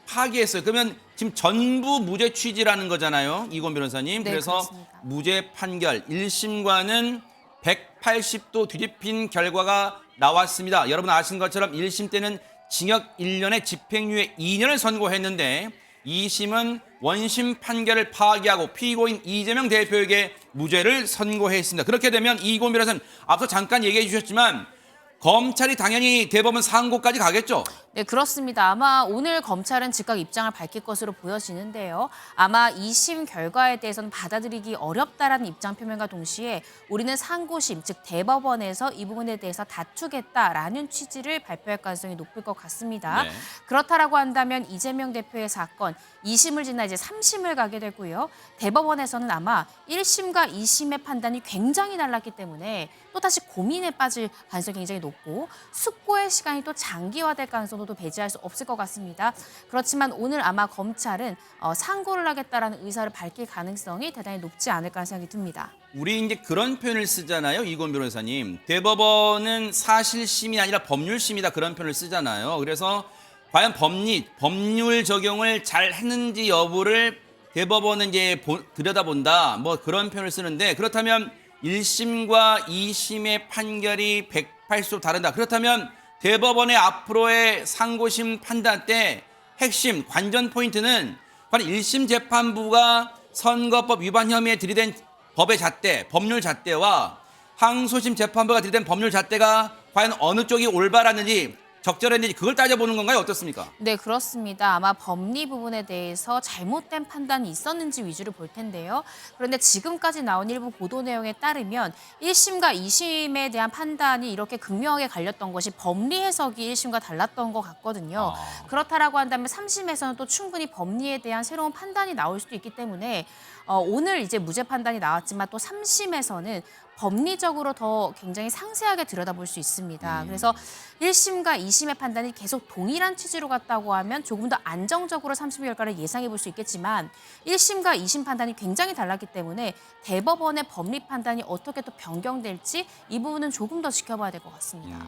파기했어요. 그러면 지금 전부 무죄 취지라는 거잖아요. 이고은 변호사님. 네, 그래서 그렇습니다. 무죄 판결 1심과는 180도 뒤집힌 결과가 나왔습니다. 여러분 아시는 것처럼 1심 때는 징역 1년에 집행유예 2년을 선고했는데 2심은 원심 판결을 파기하고 피고인 이재명 대표에게 무죄를 선고했습니다. 그렇게 되면 이고은 변호사님 앞서 잠깐 얘기해 주셨지만 검찰이 당연히 대법원 상고까지 가겠죠? 네, 그렇습니다. 아마 오늘 검찰은 즉각 입장을 밝힐 것으로 보여지는데요. 아마 2심 결과에 대해서는 받아들이기 어렵다라는 입장 표명과 동시에 우리는 상고심, 즉 대법원에서 이 부분에 대해서 다투겠다라는 취지를 발표할 가능성이 높을 것 같습니다. 네. 그렇다라고 한다면 이재명 대표의 사건 2심을 지나 이제 3심을 가게 되고요. 대법원에서는 아마 1심과 2심의 판단이 굉장히 달랐기 때문에 또다시 고민에 빠질 가능성이 굉장히 높고 숙고의 시간이 또 장기화될 가능성도 정도도 배제할 수 없을 것 같습니다. 그렇지만 오늘 아마 검찰은 상고를 하겠다라는 의사를 밝힐 가능성이 대단히 높지 않을까 생각이 듭니다. 우리 이제 그런 표현을 쓰잖아요, 이건 변호사님. 대법원은 사실심이 아니라 법률심이다, 그런 표현을 쓰잖아요. 그래서 과연 법률 적용을 잘 했는지 여부를 대법원은 이제 들여다본다, 뭐 그런 표현을 쓰는데, 그렇다면 1심과 2심의 판결이 180도 다르다. 그렇다면 대법원의 앞으로의 상고심 판단 때 핵심 관전 포인트는 과연 1심 재판부가 선거법 위반 혐의에 들이댄 법의 잣대, 법률 잣대와 항소심 재판부가 들이댄 법률 잣대가 과연 어느 쪽이 올바랐는지, 적절했는지 그걸 따져보는 건가요? 어떻습니까? 네, 그렇습니다. 아마 법리 부분에 대해서 잘못된 판단이 있었는지 위주로 볼 텐데요. 그런데 지금까지 나온 일부 보도 내용에 따르면 1심과 2심에 대한 판단이 이렇게 극명하게 갈렸던 것이 법리 해석이 1심과 달랐던 것 같거든요. 그렇다라고 한다면 3심에서는 또 충분히 법리에 대한 새로운 판단이 나올 수도 있기 때문에 오늘 이제 무죄 판단이 나왔지만 또 3심에서는 법리적으로 더 굉장히 상세하게 들여다볼 수 있습니다. 그래서 1심과 2심의 판단이 계속 동일한 취지로 갔다고 하면 조금 더 안정적으로 3심 결과를 예상해 볼 수 있겠지만 1심과 2심 판단이 굉장히 달랐기 때문에 대법원의 법리 판단이 어떻게 또 변경될지 이 부분은 조금 더 지켜봐야 될 것 같습니다.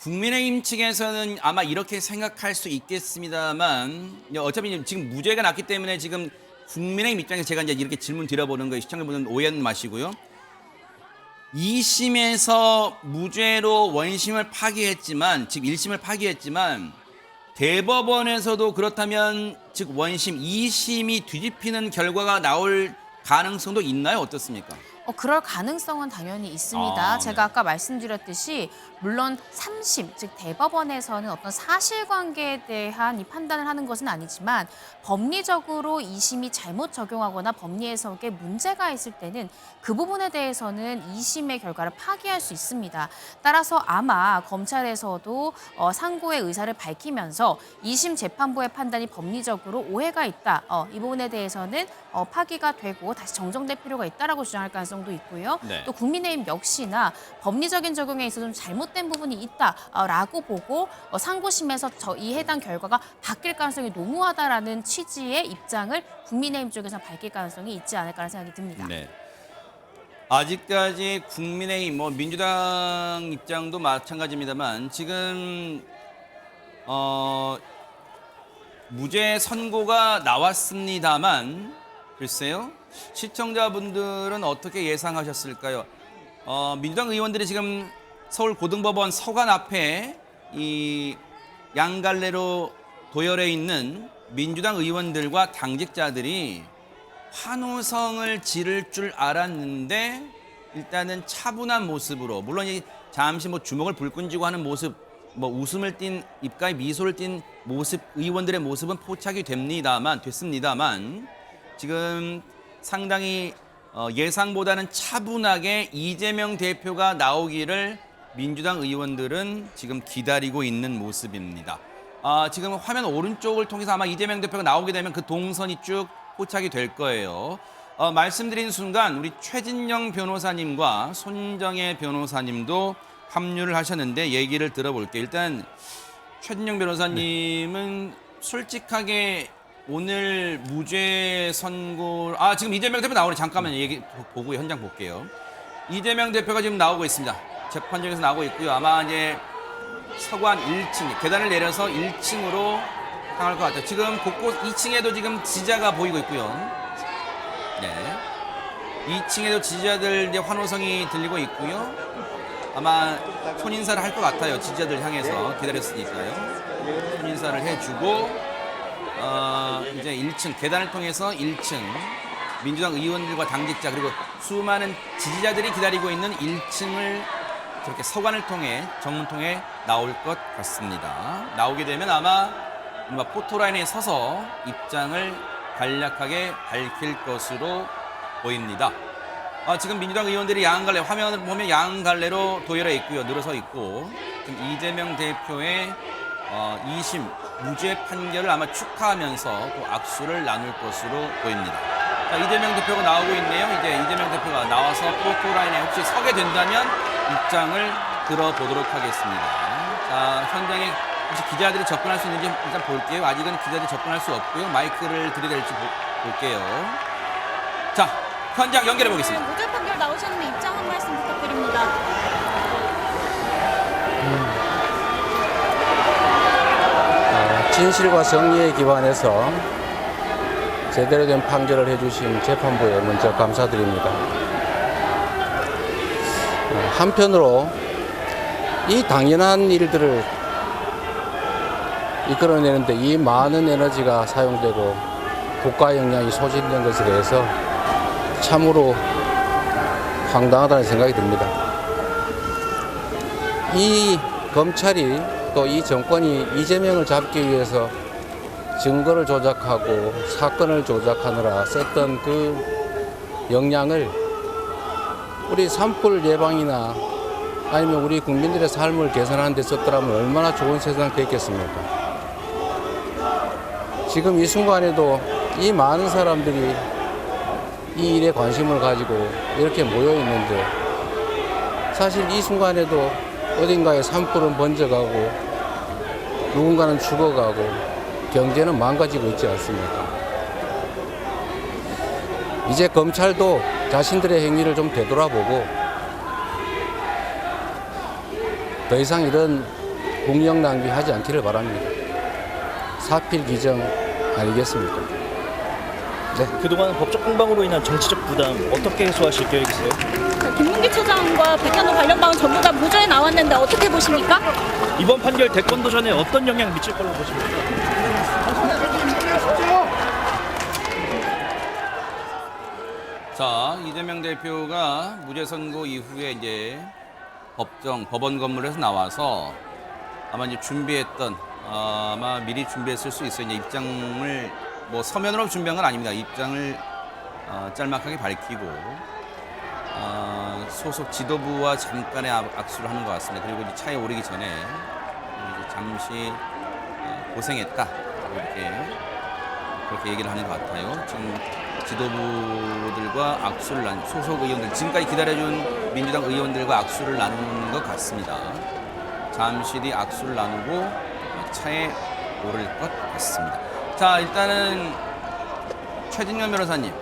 국민의힘 측에서는 아마 이렇게 생각할 수 있겠습니다만, 어차피 지금 무죄가 났기 때문에 지금 국민의힘 입장에서 제가 이제 이렇게 질문 드려보는 거예요. 시청자분들은 오해는 마시고요. 2심에서 무죄로 원심을 파기했지만, 즉 1심을 파기했지만 대법원에서도 그렇다면 즉 원심 2심이 뒤집히는 결과가 나올 가능성도 있나요? 어떻습니까? 그럴 가능성은 당연히 있습니다. 제가 아까 말씀드렸듯이 물론 3심, 즉 대법원에서는 어떤 사실관계에 대한 이 판단을 하는 것은 아니지만 법리적으로 2심이 잘못 적용하거나 법리 해석에 문제가 있을 때는 그 부분에 대해서는 2심의 결과를 파기할 수 있습니다. 따라서 아마 검찰에서도 상고의 의사를 밝히면서 2심 재판부의 판단이 법리적으로 오해가 있다. 이 부분에 대해서는 파기가 되고 다시 정정될 필요가 있다라고 주장할 가능성도 있고요. 네. 또 국민의힘 역시나 법리적인 적용에 있어서 좀 잘못된 부분이 있다라고 보고 상고심에서 이 해당 결과가 바뀔 가능성이 농후하다라는 취지의 입장을 국민의힘 쪽에서 밝힐 가능성이 있지 않을까라는 생각이 듭니다. 네. 아직까지 국민의힘, 민주당 입장도 마찬가지입니다만 지금 무죄 선고가 나왔습니다만 글쎄요. 시청자분들은 어떻게 예상하셨을까요? 민주당 의원들이 지금 서울고등법원 서관 앞에 이 양갈래로 도열해 있는 민주당 의원들과 당직자들이 환호성을 지를 줄 알았는데 일단은 차분한 모습으로, 물론 잠시 주먹을 불끈 쥐고 하는 모습, 웃음을 띤 입가에 미소를 띤 모습, 의원들의 모습은 포착이 됐습니다만 지금 상당히 예상보다는 차분하게 이재명 대표가 나오기를 민주당 의원들은 지금 기다리고 있는 모습입니다. 지금 화면 오른쪽을 통해서 아마 이재명 대표가 나오게 되면 그 동선이 쭉 포착이 될 거예요. 말씀드린 순간 우리 최진영 변호사님과 손정혜 변호사님도 합류를 하셨는데 얘기를 들어볼게요. 일단 최진영 변호사님은 솔직하게 오늘 무죄 선고, 지금 이재명 대표 나오네. 잠깐만요. 얘기 보고 현장 볼게요. 이재명 대표가 지금 나오고 있습니다. 재판장에서 나오고 있고요. 아마 이제 서관 1층, 계단을 내려서 1층으로 향할 것 같아요. 지금 곳곳 2층에도 지금 지지자가 보이고 있고요. 네. 2층에도 지지자들 이제 환호성이 들리고 있고요. 아마 손인사를 할 것 같아요. 지지자들 향해서 기다렸으니까요. 손인사를 해주고 이제 1층 계단을 통해서 1층 민주당 의원들과 당직자 그리고 수많은 지지자들이 기다리고 있는 1층을 저렇게 서관을 통해 정문 통해 나올 것 같습니다. 나오게 되면 아마 포토라인에 서서 입장을 간략하게 밝힐 것으로 보입니다. 지금 민주당 의원들이 양갈래, 화면을 보면 양갈래로 도열해 있고요. 늘어서 있고 지금 이재명 대표의 2심 무죄 판결을 아마 축하하면서 또 악수를 나눌 것으로 보입니다. 자, 이재명 대표가 나오고 있네요. 이제 이재명 대표가 나와서 포토라인에 혹시 서게 된다면 입장을 들어보도록 하겠습니다. 자, 현장에 혹시 기자들이 접근할 수 있는지 일단 볼게요. 아직은 기자들이 접근할 수 없고요. 마이크를 들이댈지 볼게요. 자, 현장 연결해 보겠습니다. 무죄 판결 나오셨는데 입장 한 말씀 부탁드립니다. 진실과 정의에 기반해서 제대로 된 판결을 해주신 재판부에 먼저 감사드립니다. 한편으로 이 당연한 일들을 이끌어내는데 이 많은 에너지가 사용되고 국가 역량이 소진된 것에 대해서 참으로 황당하다는 생각이 듭니다. 이 검찰이 또 이 정권이 이재명을 잡기 위해서 증거를 조작하고 사건을 조작하느라 썼던 그 역량을 우리 산불 예방이나 아니면 우리 국민들의 삶을 개선하는 데 썼더라면 얼마나 좋은 세상 됐겠습니까? 지금 이 순간에도 이 많은 사람들이 이 일에 관심을 가지고 이렇게 모여 있는데 사실 이 순간에도 어딘가에 산불은 번져가고 누군가는 죽어가고 경제는 망가지고 있지 않습니까? 이제 검찰도 자신들의 행위를 좀 되돌아보고 더 이상 이런 공력 낭비하지 않기를 바랍니다. 사필 기정 아니겠습니까? 네. 그동안 법적 공방으로 인한 정치적 부담 어떻게 해소하실 계획이세요? 김문기 처장과 백현우 관련방은 전부 다 무죄에 나왔는데 어떻게 보십니까? 이번 판결 대권 도전에 어떤 영향 미칠 걸로 보십니까? 자, 이재명 대표가 무죄 선고 이후에 이제 법원 건물에서 나와서 아마 이제 준비했던 아마 미리 준비했을 수 있어요. 이제 입장을 뭐 서면으로 준비한 건 아닙니다. 입장을 짤막하게 밝히고 소속 지도부와 잠깐의 악수를 하는 것 같습니다. 그리고 이제 차에 오르기 전에 이제 잠시 고생했다 이렇게 그렇게 얘기를 하는 것 같아요. 지금 지도부들과 악수를 소속 의원들 지금까지 기다려준 민주당 의원들과 악수를 나누는 것 같습니다. 잠시 뒤 악수를 나누고 차에 오를 것 같습니다. 자, 일단은 최진영 변호사님,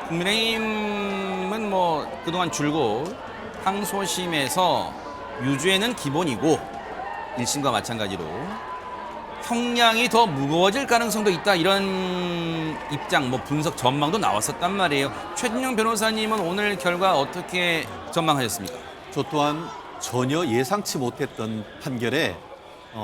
국민의힘은 뭐 그동안 줄곧 항소심에서 유죄는 기본이고 1심과 마찬가지로 형량이 더 무거워질 가능성도 있다 이런 입장, 뭐 분석 전망도 나왔었단 말이에요. 최진영 변호사님은 오늘 결과 어떻게 전망하셨습니까? 저 또한 전혀 예상치 못했던 판결에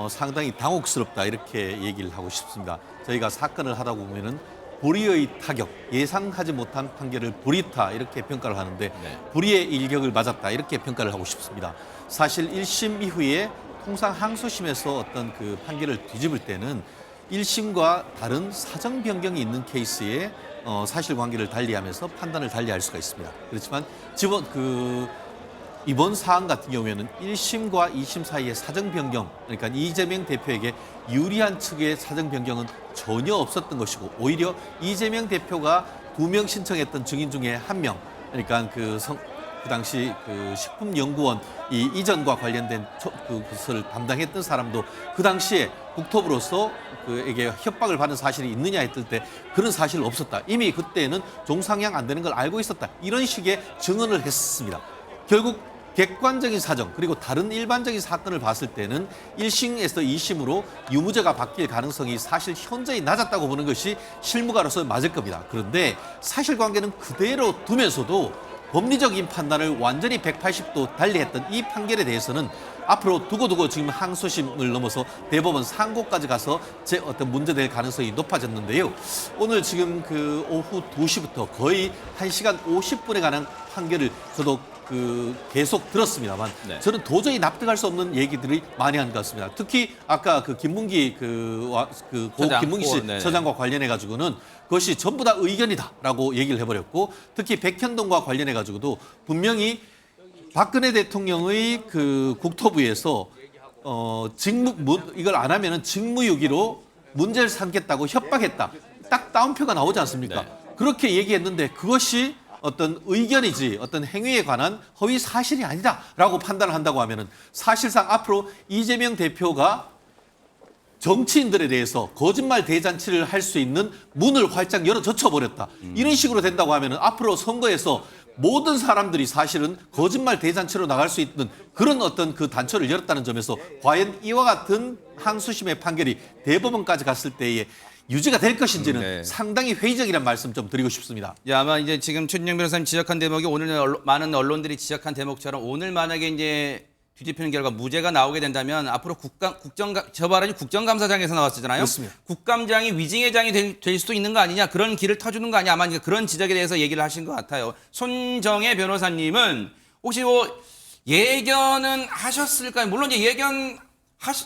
상당히 당혹스럽다 이렇게 얘기를 하고 싶습니다. 저희가 사건을 하다 보면은 불의의 타격, 예상하지 못한 판결을 불이타 이렇게 평가를 하는데 불의의 일격을 맞았다 이렇게 평가를 하고 싶습니다. 사실 1심 이후에 통상 항소심에서 어떤 그 판결을 뒤집을 때는 1심과 다른 사정 변경이 있는 케이스에 사실관계를 달리하면서 판단을 달리할 수가 있습니다. 그렇지만 이번 사안 같은 경우에는 1심과 2심 사이의 사정 변경, 그러니까 이재명 대표에게 유리한 측의 사정 변경은 전혀 없었던 것이고 오히려 이재명 대표가 2명 신청했던 증인 중에 1명, 그러니까 그 당시 그 식품연구원 이전과 관련된 그것을 담당했던 사람도 그 당시에 국토부로서 그에게 협박을 받은 사실이 있느냐 했을 때 그런 사실은 없었다. 이미 그때는 종상향 안 되는 걸 알고 있었다. 이런 식의 증언을 했습니다. 결국 객관적인 사정 그리고 다른 일반적인 사건을 봤을 때는 1심에서 2심으로 유무죄가 바뀔 가능성이 사실 현저히 낮았다고 보는 것이 실무가로서 맞을 겁니다. 그런데 사실관계는 그대로 두면서도 법리적인 판단을 완전히 180도 달리했던 이 판결에 대해서는 앞으로 두고두고 지금 항소심을 넘어서 대법원 상고까지 가서 어떤 문제될 가능성이 높아졌는데요. 오늘 지금 그 오후 2시부터 거의 1시간 50분에 관한 판결을 저도 계속 들었습니다만 저는 도저히 납득할 수 없는 얘기들이 많이 한 것 같습니다. 특히 아까 그 김문기 김문기 씨 처장과 관련해 가지고는 그것이 전부 다 의견이다라고 얘기를 해버렸고 특히 백현동과 관련해 가지고도 분명히 박근혜 대통령의 그 국토부에서 이걸 안 하면은 직무유기로 문제를 삼겠다고 협박했다. 딱 따옴표가 나오지 않습니까? 그렇게 얘기했는데 그것이 어떤 의견이지 어떤 행위에 관한 허위 사실이 아니다라고 판단을 한다고 하면은 사실상 앞으로 이재명 대표가 정치인들에 대해서 거짓말 대잔치를 할 수 있는 문을 활짝 열어 젖혀 버렸다. 이런 식으로 된다고 하면은 앞으로 선거에서 모든 사람들이 사실은 거짓말 대잔치로 나갈 수 있는 그런 어떤 그 단초를 열었다는 점에서 과연 이와 같은 항소심의 판결이 대법원까지 갔을 때에 유지가 될 것인지는 네. 상당히 회의적이라는 말씀 좀 드리고 싶습니다. 예, 아마 이제 지금 최진영 변호사님 지적한 대목이 오늘 많은 언론들이 지적한 대목처럼 오늘 만약에 이제 뒤집히는 결과 무죄가 나오게 된다면 앞으로 저 발언이 국정감사장에서 나왔잖아요. 그렇습니다. 국감장이 위증회장이 될 수도 있는 거 아니냐, 그런 길을 터주는 거 아니냐, 아마 이제 그런 지적에 대해서 얘기를 하신 것 같아요. 손정혜 변호사님은 혹시 뭐 예견은 하셨을까요? 물론 이제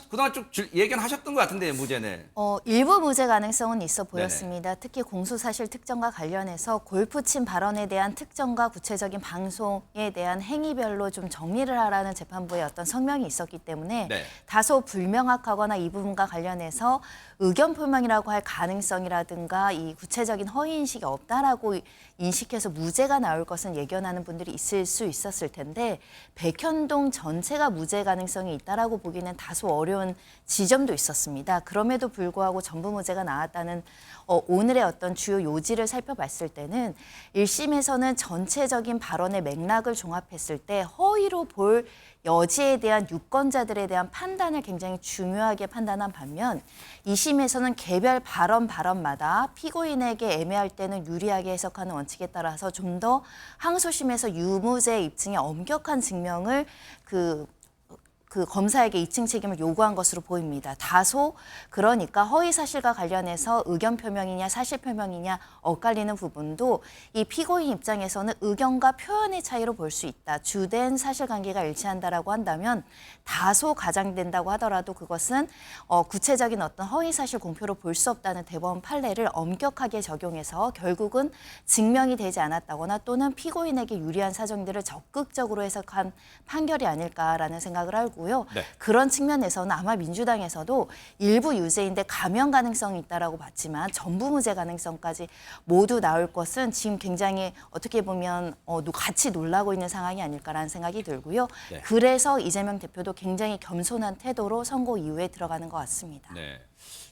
그동안 쭉 예견하셨던 것 같은데 무죄는. 일부 무죄 가능성은 있어 보였습니다. 특히 공수사실 특정과 관련해서 골프친 발언에 대한 특정과 구체적인 방송에 대한 행위별로 좀 정리를 하라는 재판부의 어떤 성명이 있었기 때문에 네. 다소 불명확하거나 이 부분과 관련해서 의견 표명이라고 할 가능성이라든가 이 구체적인 허위 인식이 없다라고 인식해서 무죄가 나올 것은 예견하는 분들이 있을 수 있었을 텐데 백현동 전체가 무죄 가능성이 있다라고 보기는 다소 어려운 지점도 있었습니다. 그럼에도 불구하고 전부 무죄가 나왔다는 오늘의 어떤 주요 요지를 살펴봤을 때는 1심에서는 전체적인 발언의 맥락을 종합했을 때 허위로 볼 여지에 대한 유권자들에 대한 판단을 굉장히 중요하게 판단한 반면 2심에서는 개별 발언마다 피고인에게 애매할 때는 유리하게 해석하는 원칙에 따라서 좀 더 항소심에서 유무죄 입증의 엄격한 증명을 그 검사에게 입증 책임을 요구한 것으로 보입니다. 다소 그러니까 허위 사실과 관련해서 의견 표명이냐 사실 표명이냐 엇갈리는 부분도 이 피고인 입장에서는 의견과 표현의 차이로 볼 수 있다. 주된 사실관계가 일치한다라고 한다면 다소 가장된다고 하더라도 그것은 구체적인 어떤 허위 사실 공표로 볼 수 없다는 대법원 판례를 엄격하게 적용해서 결국은 증명이 되지 않았다거나 또는 피고인에게 유리한 사정들을 적극적으로 해석한 판결이 아닐까라는 생각을 하고 네. 그런 측면에서는 아마 민주당에서도 일부 유죄인데 감형 가능성이 있다라고 봤지만 전부 무죄 가능성까지 모두 나올 것은 지금 굉장히 어떻게 보면 같이 놀라고 있는 상황이 아닐까라는 생각이 들고요. 네. 그래서 이재명 대표도 굉장히 겸손한 태도로 선고 이후에 들어가는 것 같습니다. 네.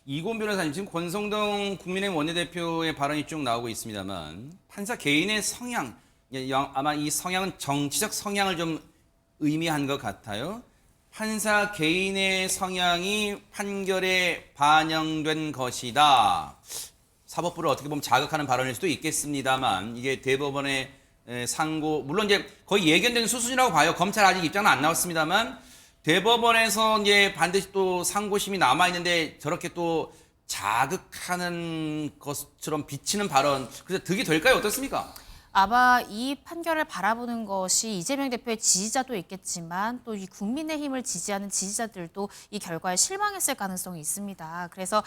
이곤 변호사님, 지금 권성동 국민의힘 원내대표의 발언이 쭉 나오고 있습니다만 판사 개인의 성향, 아마 이 성향은 정치적 성향을 좀 의미한 것 같아요. 판사 개인의 성향이 판결에 반영된 것이다. 사법부를 어떻게 보면 자극하는 발언일 수도 있겠습니다만 이게 대법원의 상고, 물론 이제 거의 예견된 수순이라고 봐요. 검찰 아직 입장은 안 나왔습니다만 대법원에서 이제 반드시 또 상고심이 남아 있는데 저렇게 또 자극하는 것처럼 비치는 발언, 그래서 득이 될까요? 어떻습니까? 아마 이 판결을 바라보는 것이 이재명 대표의 지지자도 있겠지만 또 이 국민의힘을 지지하는 지지자들도 이 결과에 실망했을 가능성이 있습니다. 그래서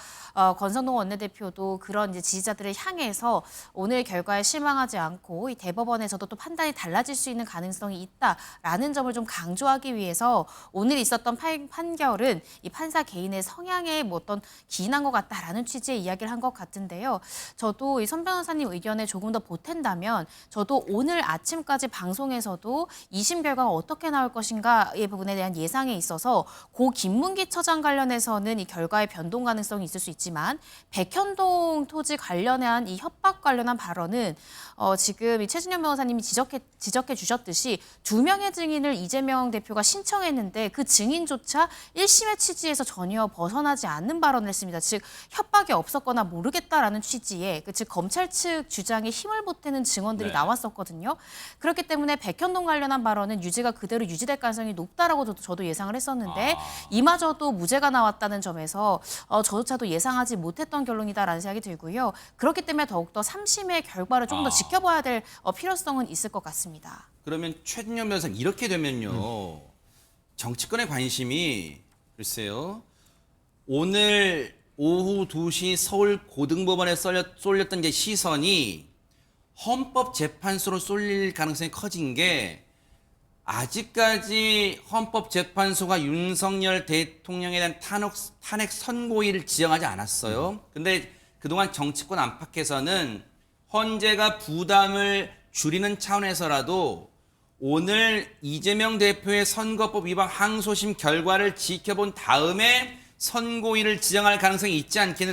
권성동 원내대표도 그런 이제 지지자들을 향해서 오늘 결과에 실망하지 않고 이 대법원에서도 또 판단이 달라질 수 있는 가능성이 있다라는 점을 좀 강조하기 위해서 오늘 있었던 판결은 이 판사 개인의 성향에 뭐 어떤 기인한 것 같다라는 취지의 이야기를 한 것 같은데요. 저도 이 선 변호사님 의견에 조금 더 보탠다면 저도 오늘 아침까지 방송에서도 2심 결과가 어떻게 나올 것인가의 부분에 대한 예상에 있어서 고 김문기 처장 관련해서는 이 결과의 변동 가능성이 있을 수 있지만 백현동 토지 관련한 이 협박 관련한 발언은 지금 이 최진영 변호사님이 지적해 주셨듯이 2명의 증인을 이재명 대표가 신청했는데 그 증인조차 1심의 취지에서 전혀 벗어나지 않는 발언을 했습니다. 즉 협박이 없었거나 모르겠다라는 취지의 즉 검찰 측 주장에 힘을 보태는 증언들이 나왔었거든요. 그렇기 때문에 백현동 관련한 발언은 유지가 그대로 유지될 가능성이 높다라고 저도 예상을 했었는데 이마저도 무죄가 나왔다는 점에서 저조차도 예상하지 못했던 결론이다라는 생각이 들고요. 그렇기 때문에 더욱더 3심의 결과를 좀 더 지켜봐야 될 필요성은 있을 것 같습니다. 그러면 최진영 변호사님, 이렇게 되면요. 정치권의 관심이 글쎄요. 오늘 오후 2시 서울 고등법원에 쏠렸던 이제 시선이 헌법재판소로 쏠릴 가능성이 커진 게 아직까지 헌법재판소가 윤석열 대통령에 대한 탄핵 선고일을 지정하지 않았어요. 근데 그동안 정치권 안팎에서는 헌재가 부담을 줄이는 차원에서라도 오늘 이재명 대표의 선거법 위반 항소심 결과를 지켜본 다음에 선고일을 지정할 가능성이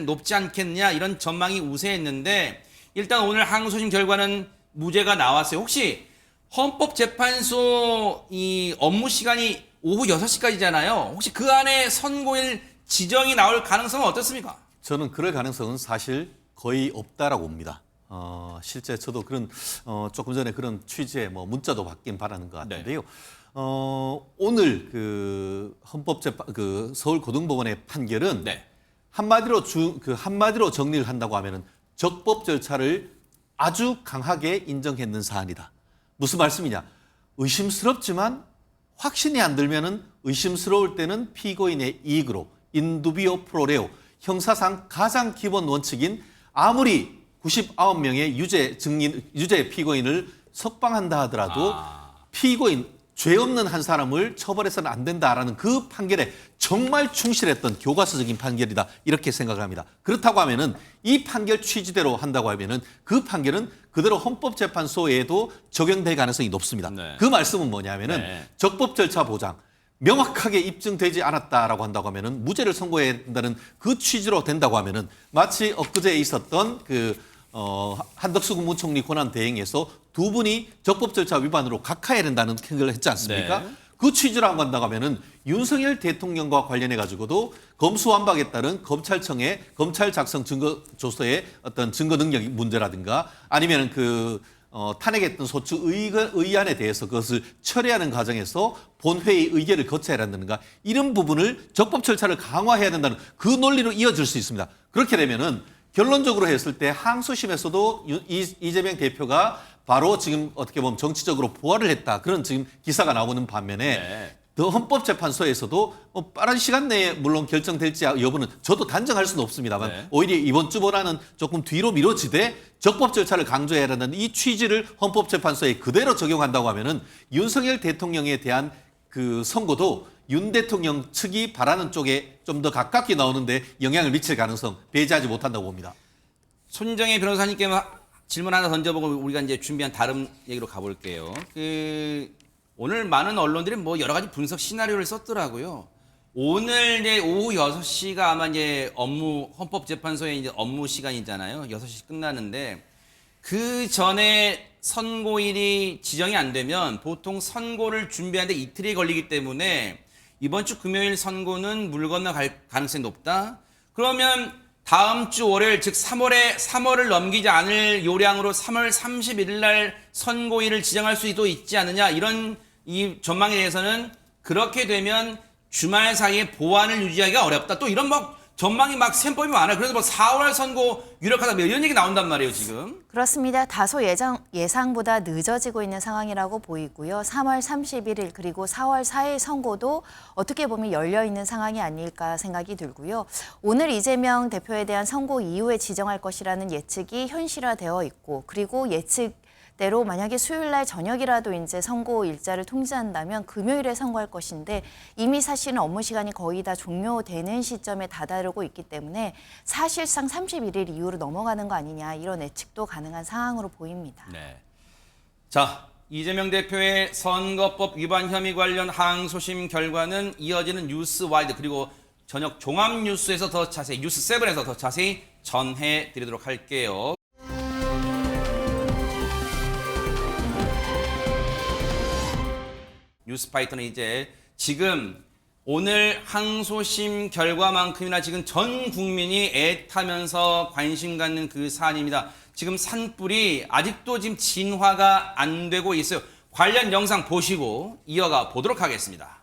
높지 않겠느냐 이런 전망이 우세했는데 일단 오늘 항소심 결과는 무죄가 나왔어요. 혹시 헌법재판소 이 업무 시간이 오후 6시까지잖아요. 혹시 그 안에 선고일 지정이 나올 가능성은 어떻습니까? 저는 그럴 가능성은 사실 거의 없다라고 봅니다. 실제 저도 그런 조금 전에 그런 취지의 문자도 받긴 바라는 것 같은데요. 오늘 그 헌법재판 그 서울고등법원의 판결은 네. 한마디로 정리를 한다고 하면은 적법 절차를 아주 강하게 인정했는 사안이다. 무슨 말씀이냐? 의심스럽지만 확신이 안 들면은 의심스러울 때는 피고인의 이익으로 인두비오 프로레오 형사상 가장 기본 원칙인 아무리 99명의 유죄 피고인을 석방한다 하더라도 피고인 죄 없는 한 사람을 처벌해서는 안 된다라는 그 판결에 정말 충실했던 교과서적인 판결이다 이렇게 생각을 합니다. 그렇다고 하면은 이 판결 취지대로 한다고 하면은 그 판결은 그대로 헌법재판소에도 적용될 가능성이 높습니다. 네. 그 말씀은 뭐냐면은 네. 적법 절차 보장 명확하게 입증되지 않았다라고 한다고 하면은 무죄를 선고해야 된다는 그 취지로 된다고 하면은 마치 엊그제 있었던 한덕수 국무총리 권한 대행에서 두 분이 적법 절차 위반으로 각하해야 된다는 판결을 했지 않습니까? 네. 그 취지로 한다고 하면은 윤석열 대통령과 관련해 가지고도 검수완박에 따른 검찰청의 검찰 작성 증거 조서의 어떤 증거 능력 문제라든가 아니면은 탄핵했던 소추 의안에 대해서 그것을 처리하는 과정에서 본회의 의결을 거쳐야 한다든가 이런 부분을 적법 절차를 강화해야 된다는 그 논리로 이어질 수 있습니다. 그렇게 되면은 결론적으로 했을 때 항소심에서도 이재명 대표가 바로 지금 어떻게 보면 정치적으로 부활을 했다. 그런 지금 기사가 나오는 반면에 네. 더 헌법재판소에서도 빠른 시간 내에 물론 결정될지 여부는 저도 단정할 수는 없습니다만 네. 오히려 이번 주보다는 조금 뒤로 미뤄지되 적법 절차를 강조해야 한다는 이 취지를 헌법재판소에 그대로 적용한다고 하면은 윤석열 대통령에 대한 그 선고도 윤 대통령 측이 바라는 쪽에 좀 더 가깝게 나오는데 영향을 미칠 가능성 배제하지 못한다고 봅니다. 손정혜 변호사님께 질문 하나 던져보고 우리가 이제 준비한 다른 얘기로 가볼게요. 오늘 많은 언론들이 여러 가지 분석 시나리오를 썼더라고요. 오늘 이제 오후 6시가 아마 이제 헌법재판소의 이제 업무 시간이잖아요. 6시 끝나는데 그 전에 선고일이 지정이 안 되면 보통 선고를 준비하는데 이틀이 걸리기 때문에 이번 주 금요일 선고는 물 건너갈 가능성이 높다. 그러면 다음 주 월요일 즉 3월을 넘기지 않을 요량으로 3월 31일 날 선고일을 지정할 수도 있지 않느냐 이런 이 전망에 대해서는 그렇게 되면 주말 사이에 보안을 유지하기가 어렵다. 또 이런 전망이 셈법이 많아요. 그래서 4월 선고 유력하다 이런 얘기 나온단 말이에요, 지금. 그렇습니다. 다소 예상보다 늦어지고 있는 상황이라고 보이고요. 3월 31일 그리고 4월 4일 선고도 어떻게 보면 열려있는 상황이 아닐까 생각이 들고요. 오늘 이재명 대표에 대한 선고 이후에 지정할 것이라는 예측이 현실화되어 있고 그리고 예측대로 만약에 수요일 날 저녁이라도 이제 선고 일자를 통지한다면 금요일에 선고할 것인데 이미 사실은 업무 시간이 거의 다 종료되는 시점에 다다르고 있기 때문에 사실상 31일 이후로 넘어가는 거 아니냐 이런 예측도 가능한 상황으로 보입니다. 네. 자, 이재명 대표의 선거법 위반 혐의 관련 항소심 결과는 이어지는 뉴스와이드 그리고 저녁 종합뉴스에서 더 자세히 뉴스7에서 더 자세히 전해드리도록 할게요. 뉴스파이터는 이제 지금 오늘 항소심 결과만큼이나 지금 전 국민이 애타면서 관심 갖는 그 사안입니다. 지금 산불이 아직도 지금 진화가 안 되고 있어요. 관련 영상 보시고 이어가 보도록 하겠습니다.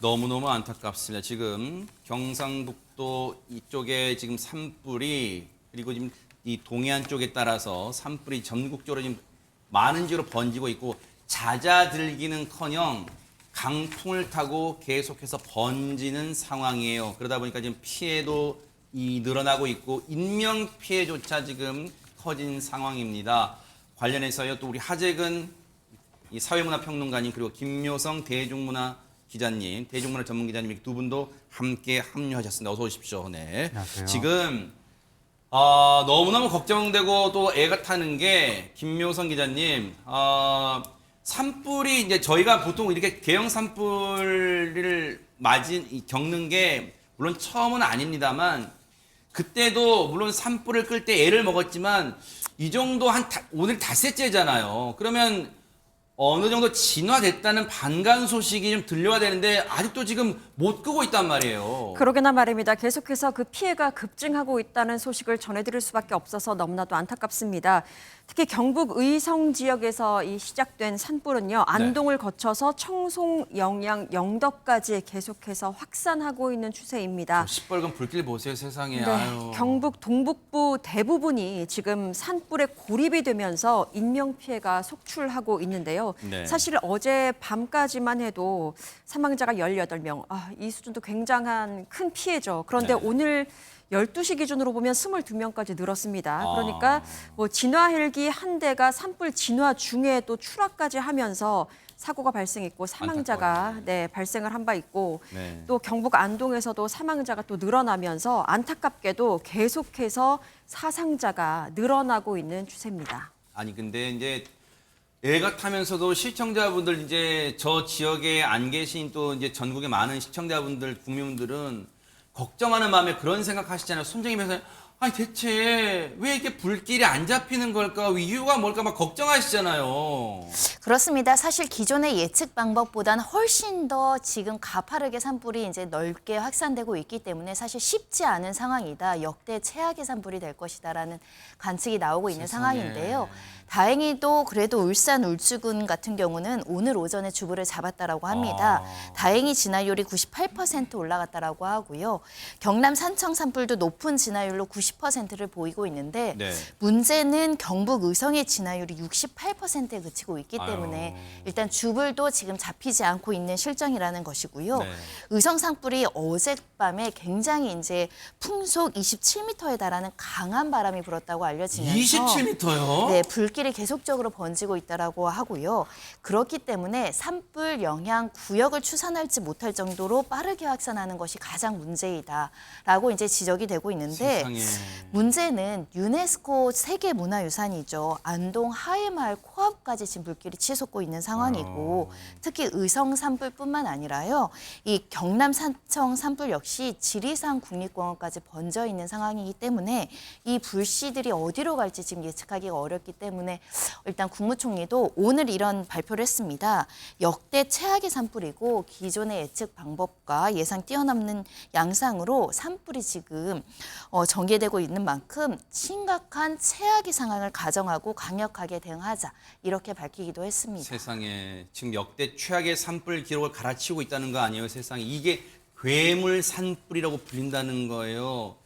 너무너무 안타깝습니다. 지금 경상북도 이쪽에 지금 산불이 그리고 지금 이 동해안 쪽에 따라서 산불이 전국적으로 지금 많은 지로 번지고 있고 잦아들기는커녕 강풍을 타고 계속해서 번지는 상황이에요. 그러다 보니까 지금 피해도 늘어나고 있고 인명 피해조차 지금 커진 상황입니다. 관련해서요 또 우리 하재근 이 사회문화평론가님 그리고 김묘성 대중문화 기자님, 대중문화 전문 기자님 두 분도 함께 합류하셨습니다. 어서 오십시오. 네. 안녕하세요. 지금 너무너무 걱정되고 또 애가 타는 게 김묘성 기자님, 산불이 이제 저희가 보통 이렇게 대형 산불을 겪는 게 물론 처음은 아닙니다만 그때도 물론 산불을 끌 때 애를 먹었지만 이 정도 오늘 닷새째잖아요. 그러면 어느 정도 진화됐다는 반가운 소식이 좀 들려야 되는데 아직도 지금 못 끄고 있단 말이에요. 그러게나 말입니다. 계속해서 그 피해가 급증하고 있다는 소식을 전해드릴 수밖에 없어서 너무나도 안타깝습니다. 특히 경북 의성 지역에서 이 시작된 산불은요. 안동을 거쳐서 청송, 영양, 영덕까지 계속해서 확산하고 있는 추세입니다. 시뻘건 불길 보세요, 세상에. 네, 아유. 경북 동북부 대부분이 지금 산불에 고립이 되면서 인명 피해가 속출하고 있는데요. 네. 사실 어제 밤까지만 해도 사망자가 18명. 이 수준도 굉장한 큰 피해죠. 그런데 네. 오늘 12시 기준으로 보면 22명까지 늘었습니다. 그러니까 뭐 진화 헬기 한 대가 산불 진화 중에 또 추락까지 하면서 사고가 발생했고 사망자가 안타까워요. 발생을 한 바 있고 네. 또 경북 안동에서도 사망자가 또 늘어나면서 안타깝게도 계속해서 사상자가 늘어나고 있는 추세입니다. 아니 근데 이제 애가 타면서도 시청자분들 이제 저 지역에 안 계신 또 이제 전국의 많은 시청자분들, 국민분들은 걱정하는 마음에 그런 생각하시잖아요. 손정희면서 아니 대체 왜 이렇게 불길이 안 잡히는 걸까? 이유가 뭘까? 막 걱정하시잖아요. 그렇습니다. 사실 기존의 예측 방법보다는 훨씬 더 지금 가파르게 산불이 이제 넓게 확산되고 있기 때문에 사실 쉽지 않은 상황이다. 역대 최악의 산불이 될 것이다라는 관측이 나오고 있는 세상에. 상황인데요. 다행히도 그래도 울산 울주군 같은 경우는 오늘 오전에 주부를 잡았다라고 합니다. 다행히 진화율이 98% 올라갔다라고 하고요. 경남 산청 산불도 높은 진화율로 90%를 보이고 있는데 네. 문제는 경북 의성의 진화율이 68%에 그치고 있기 때문에 일단 주불도 지금 잡히지 않고 있는 실정이라는 것이고요. 네. 의성 산불이 어젯밤에 굉장히 이제 풍속 27m에 달하는 강한 바람이 불었다고 알려지면서 27m요? 네, 불길이 계속적으로 번지고 있다라고 하고요. 그렇기 때문에 산불 영향 구역을 추산할지 못할 정도로 빠르게 확산하는 것이 가장 문제이다라고 이제 지적이 되고 있는데 세상에. 문제는 유네스코 세계 문화유산이죠. 안동 하회마을 코앞까지 지금 불길이 치솟고 있는 상황이고 특히 의성 산불뿐만 아니라요. 이 경남 산청 산불 역시 지리산 국립공원까지 번져 있는 상황이기 때문에 이 불씨들이 어디로 갈지 지금 예측하기가 어렵기 때문에 일단 국무총리도 오늘 이런 발표를 했습니다. 역대 최악의 산불이고 기존의 예측 방법과 예상 뛰어넘는 양상으로 산불이 지금 전개되고 있는 만큼 심각한 최악의 상황을 가정하고 강력하게 대응하자 이렇게 밝히기도 했습니다. 세상에 지금 역대 최악의 산불 기록을 갈아치우고 있다는 거 아니에요, 세상에. 이게 괴물 산불이라고 불린다는 거예요.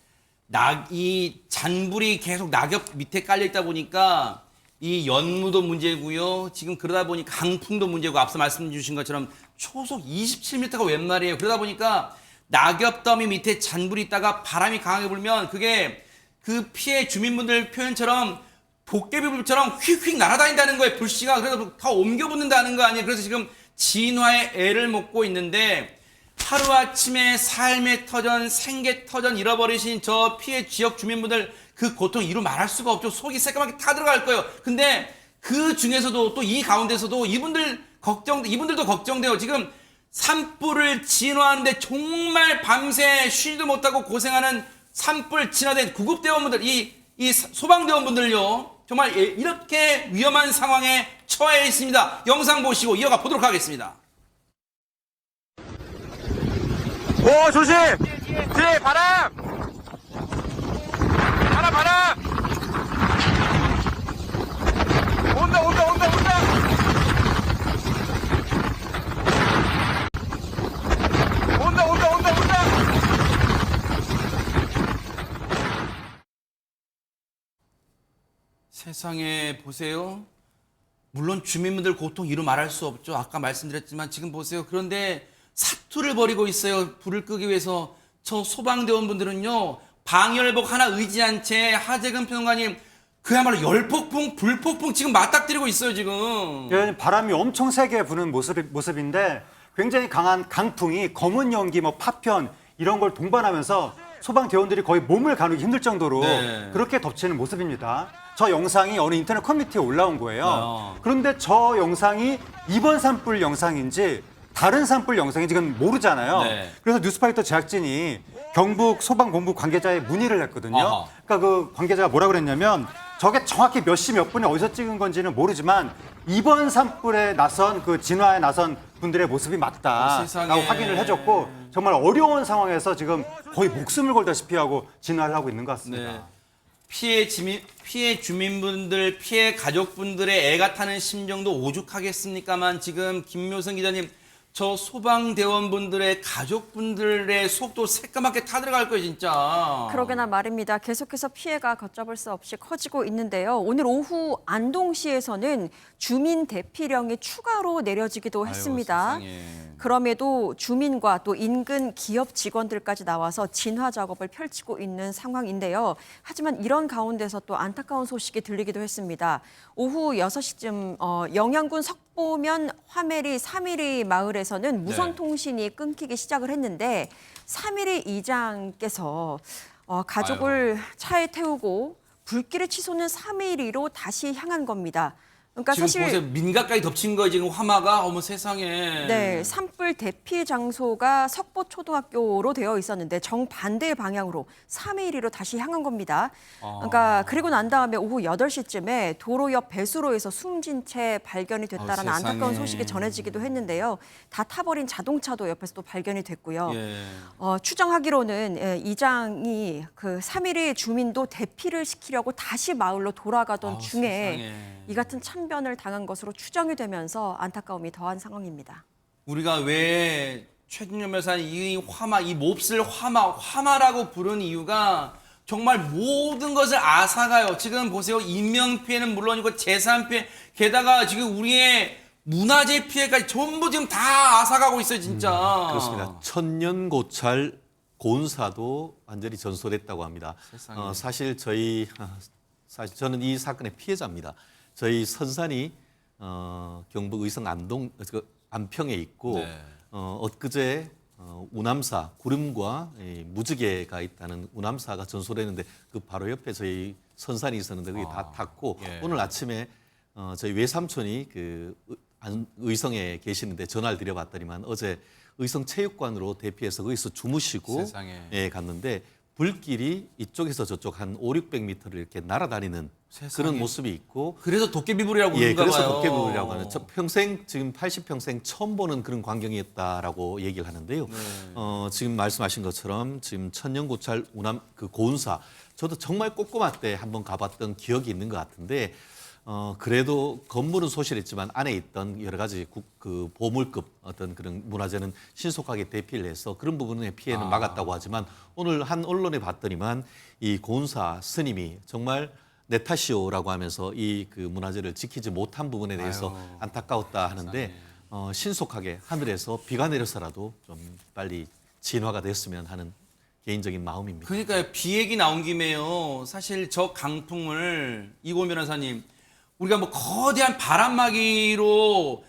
이 잔불이 계속 낙엽 밑에 깔려 있다 보니까 이 연무도 문제고요. 지금 그러다 보니까 강풍도 문제고 앞서 말씀 주신 것처럼 초속 27m가 웬 말이에요. 그러다 보니까 낙엽 더미 밑에 잔불이 있다가 바람이 강하게 불면 그게 그 피해 주민분들 표현처럼 도깨비불처럼 휙휙 날아다닌다는 거예요. 불씨가. 그래서 다 옮겨 붙는다는 거 아니에요. 그래서 지금 진화의 애를 먹고 있는데 하루아침에 삶의 터전, 생계 터전 잃어버리신 저 피해 지역 주민분들 그 고통 이루 말할 수가 없죠. 속이 새까맣게 타 들어갈 거예요. 근데 그 중에서도 또 이 가운데서도 이분들도 걱정돼요. 지금 산불을 진화하는데 정말 밤새 쉬지도 못하고 고생하는 산불 진화된 구급대원분들, 이 소방대원분들요. 정말 이렇게 위험한 상황에 처해 있습니다. 영상 보시고 이어가 보도록 하겠습니다. 오, 조심! 뒤에 바람! 바람! 온다! 세상에 보세요. 물론 주민분들 고통 이루 말할 수 없죠. 아까 말씀드렸지만 지금 보세요. 그런데 사투를 벌이고 있어요. 불을 끄기 위해서. 저 소방대원분들은요. 방열복 하나 의지한 채 하재근 평론가님 그야말로 열폭풍, 불폭풍 지금 맞닥뜨리고 있어요, 지금. 예, 바람이 엄청 세게 부는 모습인데 굉장히 강한 강풍이 검은 연기, 뭐 파편 이런 걸 동반하면서 소방대원들이 거의 몸을 가누기 힘들 정도로 네. 그렇게 덮치는 모습입니다. 저 영상이 어느 인터넷 커뮤니티에 올라온 거예요. 그런데 저 영상이 이번 산불 영상인지 다른 산불 영상인지 지금 모르잖아요. 네. 그래서 뉴스파이터 제작진이 경북 소방본부 관계자에 문의를 했거든요. 아하. 그러니까 그 관계자가 뭐라 그랬냐면 저게 정확히 몇 시 몇 분에 어디서 찍은 건지는 모르지만 이번 산불에 나선 그 진화에 나선 분들의 모습이 맞다라고 세상에. 확인을 해줬고 정말 어려운 상황에서 지금 거의 목숨을 걸다시피 하고 진화를 하고 있는 것 같습니다. 네. 피해 주민분들, 피해 가족분들의 애가 타는 심정도 오죽하겠습니까만 지금 김묘성 기자님 저 소방대원분들의 가족분들의 속도 새까맣게 타들어갈 거예요, 진짜. 그러게나 말입니다. 계속해서 피해가 걷잡을 수 없이 커지고 있는데요. 오늘 오후 안동시에서는 주민 대피령이 추가로 내려지기도 했습니다. 세상에. 그럼에도 주민과 또 인근 기업 직원들까지 나와서 진화 작업을 펼치고 있는 상황인데요. 하지만 이런 가운데서 또 안타까운 소식이 들리기도 했습니다. 오후 6시쯤 영양군 석보면 화메리 3.1위 마을에서는 무선 통신이 끊기기 시작을 했는데 3.1위 이장께서 가족을 차에 태우고 불길을 치솟는 3.1위로 다시 향한 겁니다. 그러니까 지금 사실 보세요. 민가까지 덮친 거예요, 지금 화마가. 어머 세상에. 네, 산불 대피 장소가 석보초등학교로 되어 있었는데 정반대의 방향으로 3.1위로 다시 향한 겁니다. 그러니까 그리고 난 다음에 오후 8시쯤에 도로 옆 배수로에서 숨진 채 발견이 됐다라는 세상에. 안타까운 소식이 전해지기도 했는데요. 다 타버린 자동차도 옆에서 또 발견이 됐고요. 예. 추정하기로는 이장이 그 3.1위 주민도 대피를 시키려고 다시 마을로 돌아가던 중에 세상에. 이 같은 참변을 당한 것으로 추정이 되면서 안타까움이 더한 상황입니다. 우리가 왜 최준현 변호사는 이 화마, 이 몹쓸 화마라고 부른 이유가 정말 모든 것을 앗아가요. 지금 보세요. 인명 피해는 물론이고 재산 피해, 게다가 지금 우리의 문화재 피해까지 전부 지금 다 앗아가고 있어요, 진짜. 그렇습니다. 천년고찰 고운사도 완전히 전소됐다고 합니다. 세상에. 사실 저는 이 사건의 피해자입니다. 저희 선산이 경북 의성 안평에 있고 네. 엊그제 우남사 구름과 무지개가 있다는 우남사가 전소됐는데 그 바로 옆에 저희 선산이 있었는데 그게 다 탔고 예. 오늘 아침에 저희 외삼촌이 그 의성에 계시는데 전화를 드려봤더니만 어제 의성 체육관으로 대피해서 거기서 주무시고 세상에. 갔는데 불길이 이쪽에서 저쪽 한 500-600m를 이렇게 날아다니는 세상에. 그런 모습이 있고 그래서 도깨비불이라고 예, 그런가 그래서 봐요. 도깨비불이라고 하는 저 평생 지금 80평생 처음 보는 그런 광경이었다라고 얘기를 하는데요. 지금 말씀하신 것처럼 지금 천년고찰 우남 그 고운사 저도 정말 꼬꼬마 때 한번 가봤던 기억이 있는 것 같은데 그래도 건물은 소실했지만 안에 있던 여러 가지 그 보물급 어떤 그런 문화재는 신속하게 대피를 해서 그런 부분의 피해는 막았다고 하지만 오늘 한 언론에 봤더니만 이 고운사 스님이 정말 내 탓이오라고 하면서 이 그 문화재를 지키지 못한 부분에 대해서 안타까웠다 하는데 신속하게 하늘에서 비가 내려서라도 좀 빨리 진화가 됐으면 하는 개인적인 마음입니다. 그러니까요. 비 얘기 나온 김에요. 사실 저 강풍을 이고은 변호사님 우리가 뭐 거대한 바람막이로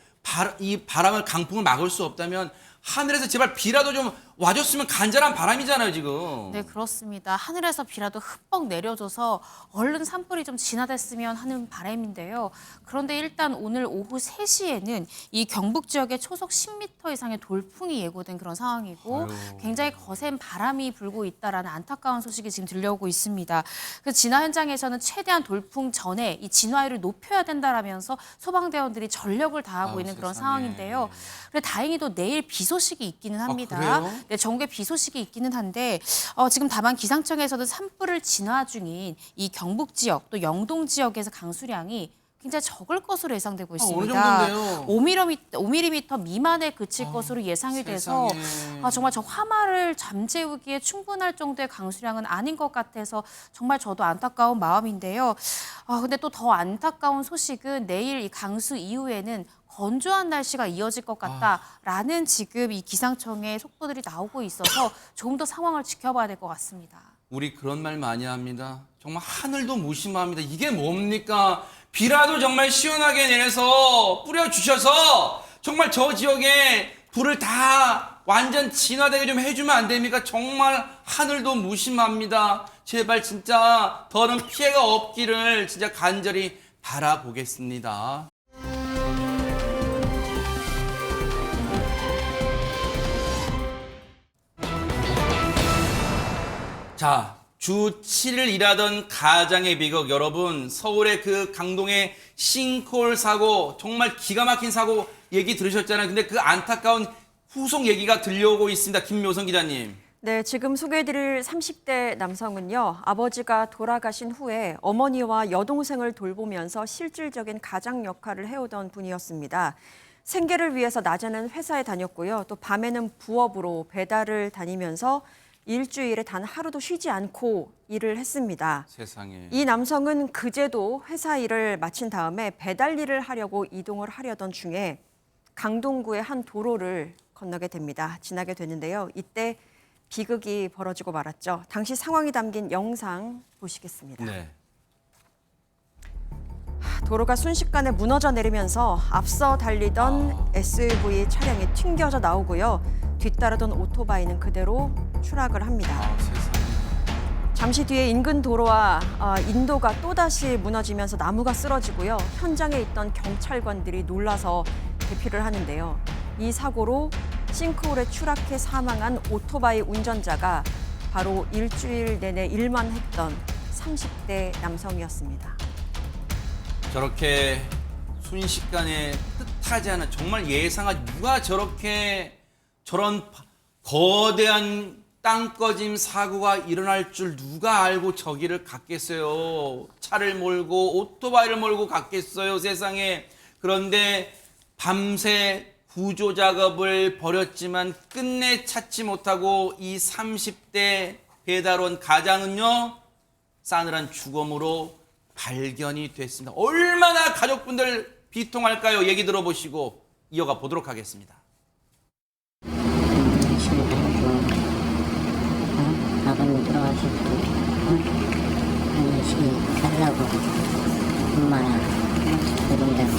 이 바람을 강풍을 막을 수 없다면 하늘에서 제발 비라도 좀 와줬으면 간절한 바람이잖아요, 지금. 네, 그렇습니다. 하늘에서 비라도 흠뻑 내려줘서 얼른 산불이 좀 진화됐으면 하는 바람인데요. 그런데 일단 오늘 오후 3시에는 이 경북 지역에 초속 10m 이상의 돌풍이 예고된 그런 상황이고 굉장히 거센 바람이 불고 있다라는 안타까운 소식이 지금 들려오고 있습니다. 그 진화 현장에서는 최대한 돌풍 전에 이 진화율을 높여야 된다라면서 소방대원들이 전력을 다하고 있는 그런 세상에. 상황인데요. 그런데 다행히도 내일 비 소식이 있기는 합니다. 그래요? 네, 전국에 비 소식이 있기는 한데 지금 다만 기상청에서는 산불을 진화 중인 이 경북 지역 또 영동 지역에서 강수량이 굉장히 적을 것으로 예상되고 어느 있습니다. 정도인데요? 5mm 미만에 그칠 것으로 예상이 돼서 세상에. 정말 저 화마를 잠재우기에 충분할 정도의 강수량은 아닌 것 같아서 정말 저도 안타까운 마음인데요. 근데 또 더 안타까운 소식은 내일 이 강수 이후에는 건조한 날씨가 이어질 것 같다라는 지금 이 기상청의 속보들이 나오고 있어서 조금 더 상황을 지켜봐야 될 것 같습니다. 우리 그런 말 많이 합니다. 정말 하늘도 무심합니다. 이게 뭡니까? 비라도 정말 시원하게 내려서 뿌려주셔서 정말 저 지역에 불을 다 완전 진화되게 좀 해주면 안 됩니까? 정말 하늘도 무심합니다. 제발 진짜 더는 피해가 없기를 진짜 간절히 바라보겠습니다. 자, 주 7일 일하던 가장의 비극 여러분, 서울의 그 강동의 싱크홀 사고, 정말 기가 막힌 사고 얘기 들으셨잖아요. 근데 그 안타까운 후속 얘기가 들려오고 있습니다. 김묘성 기자님. 네, 지금 소개해드릴 30대 남성은요, 아버지가 돌아가신 후에 어머니와 여동생을 돌보면서 실질적인 가장 역할을 해오던 분이었습니다. 생계를 위해서 낮에는 회사에 다녔고요, 또 밤에는 부업으로 배달을 다니면서 일주일에 단 하루도 쉬지 않고 일을 했습니다. 세상에. 이 남성은 그제도 회사 일을 마친 다음에 배달 일을 하려고 이동을 하려던 중에 강동구의 한 도로를 건너게 됩니다. 지나게 되는데요. 이때 비극이 벌어지고 말았죠. 당시 상황이 담긴 영상 보시겠습니다. 네. 도로가 순식간에 무너져 내리면서 앞서 달리던 SUV 차량이 튕겨져 나오고요. 뒤따르던 오토바이는 그대로 추락을 합니다. 세상에. 잠시 뒤에 인근 도로와 인도가 또다시 무너지면서 나무가 쓰러지고요. 현장에 있던 경찰관들이 놀라서 대피를 하는데요. 이 사고로 싱크홀에 추락해 사망한 오토바이 운전자가 바로 일주일 내내 일만 했던 30대 남성이었습니다. 저렇게 순식간에 뜻하지 않은 정말 예상하지 누가 저렇게 저런 거대한 땅꺼짐 사고가 일어날 줄 누가 알고 저기를 갔겠어요. 차를 몰고 오토바이를 몰고 갔겠어요. 세상에. 그런데 밤새 구조 작업을 벌였지만 끝내 찾지 못하고 이 30대 배달원 가장은요. 싸늘한 죽음으로 발견이 됐습니다. 얼마나 가족분들 비통할까요? 얘기 들어보시고 이어가 보도록 하겠습니다. 아버님 돌아가셨고 열심히 살라고 엄마랑 노동자서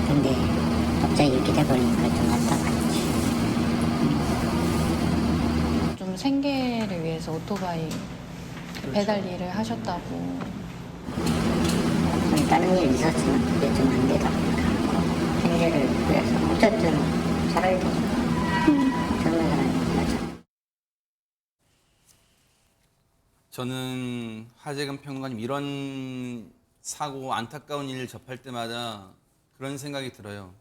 근데 갑자기 이렇게 돼버리니까 좀 안타깝지. 좀 생계를 위해서 오토바이 배달 일을 하셨다고. 다른 일 있었지만 그게 좀 안 되다 보니까 생계를 위해서 어쨌든 살아야 되죠. 젊은 사람이. 저는 하재근 평론가님 이런 사고 안타까운 일을 접할 때마다 그런 생각이 들어요.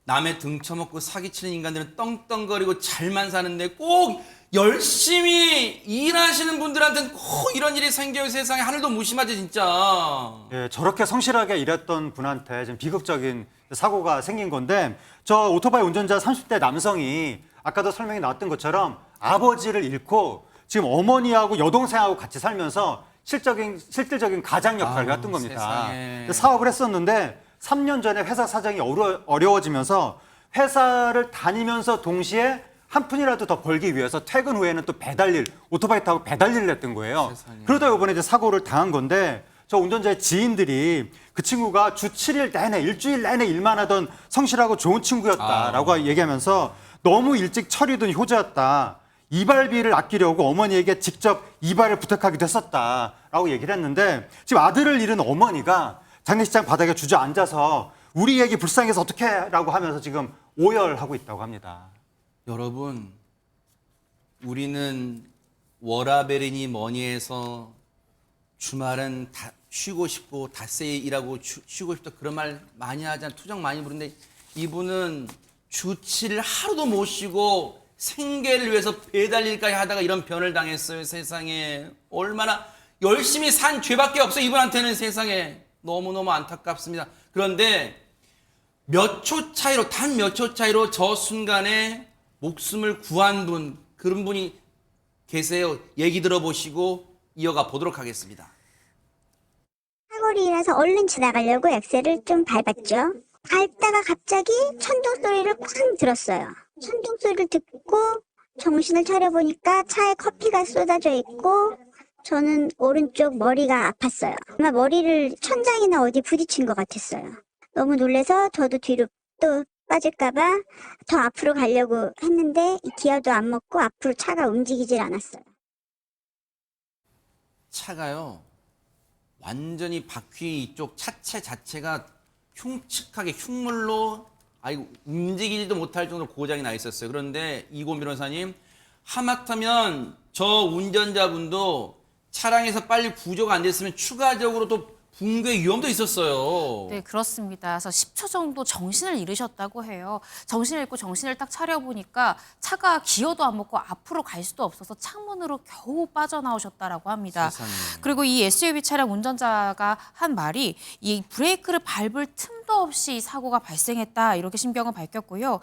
남의 등쳐먹고 사기치는 인간들은 떵떵거리고 잘만 사는데 꼭 열심히 일하시는 분들한테는 꼭 이런 일이 생겨요. 세상에. 하늘도 무심하지 진짜. 예, 저렇게 성실하게 일했던 분한테 지금 비극적인 사고가 생긴 건데 저 오토바이 운전자 30대 남성이 아까도 설명이 나왔던 것처럼 아버지를 잃고 지금 어머니하고 여동생하고 같이 살면서 실질적인 가장 역할을 했던 겁니다. 세상에. 사업을 했었는데 3년 전에 회사 사정이 어려워지면서 회사를 다니면서 동시에 한 푼이라도 더 벌기 위해서 퇴근 후에는 또 배달일, 오토바이 타고 배달일을 했던 거예요. 세상에. 그러다 이번에 이제 사고를 당한 건데 저 운전자의 지인들이 그 친구가 주 7일 내내, 일주일 내내 일만 하던 성실하고 좋은 친구였다라고 얘기하면서 너무 일찍 처리된 효자였다. 이발비를 아끼려고 어머니에게 직접 이발을 부탁하기도 했었다라고 얘기를 했는데 지금 아들을 잃은 어머니가 장례식장 바닥에 주저앉아서 우리 얘기 불쌍해서 어떡해 라고 하면서 지금 오열하고 있다고 합니다. 여러분, 우리는 워라벨이니 뭐니 해서 주말은 다 쉬고 싶고 닷새 일하고 쉬고 싶다 그런 말 많이 하잖아요. 투정 많이 부르는데 이분은 주 7일 하루도 못 쉬고 생계를 위해서 배달 일까지 하다가 이런 변을 당했어요. 세상에. 얼마나 열심히 산 죄밖에 없어요. 이분한테는 세상에 너무너무 안타깝습니다. 그런데 몇 초 차이로, 단 몇 초 차이로 저 순간에 목숨을 구한 분, 그런 분이 계세요. 얘기 들어보시고 이어가 보도록 하겠습니다. 사고로 인해서 얼른 지나가려고 엑셀을 좀 밟았죠. 밟다가 갑자기 천둥 소리를 쾅 들었어요. 천둥 소리를 듣고 정신을 차려보니까 차에 커피가 쏟아져 있고 저는 오른쪽 머리가 아팠어요. 아마 머리를 천장이나 어디 부딪힌 것 같았어요. 너무 놀라서 저도 뒤로 또 빠질까봐 더 앞으로 가려고 했는데 이 기어도 안 먹고 앞으로 차가 움직이질 않았어요. 차가요. 완전히 바퀴 이쪽 차체 자체가 흉측하게 흉물로 움직이지도 못할 정도로 고장이 나 있었어요. 그런데 이고 변호사님, 하마터면 저 운전자분도 차량에서 빨리 구조가 안 됐으면 추가적으로 또 붕괴 위험도 있었어요. 네, 그렇습니다. 그래서 10초 정도 정신을 잃으셨다고 해요. 정신을 잃고 정신을 딱 차려보니까 차가 기어도 안 먹고 앞으로 갈 수도 없어서 창문으로 겨우 빠져나오셨다라고 합니다. 세상에. 그리고 이 SUV 차량 운전자가 한 말이 이 브레이크를 밟을 틈도 없이 사고가 발생했다, 이렇게 신병을 밝혔고요.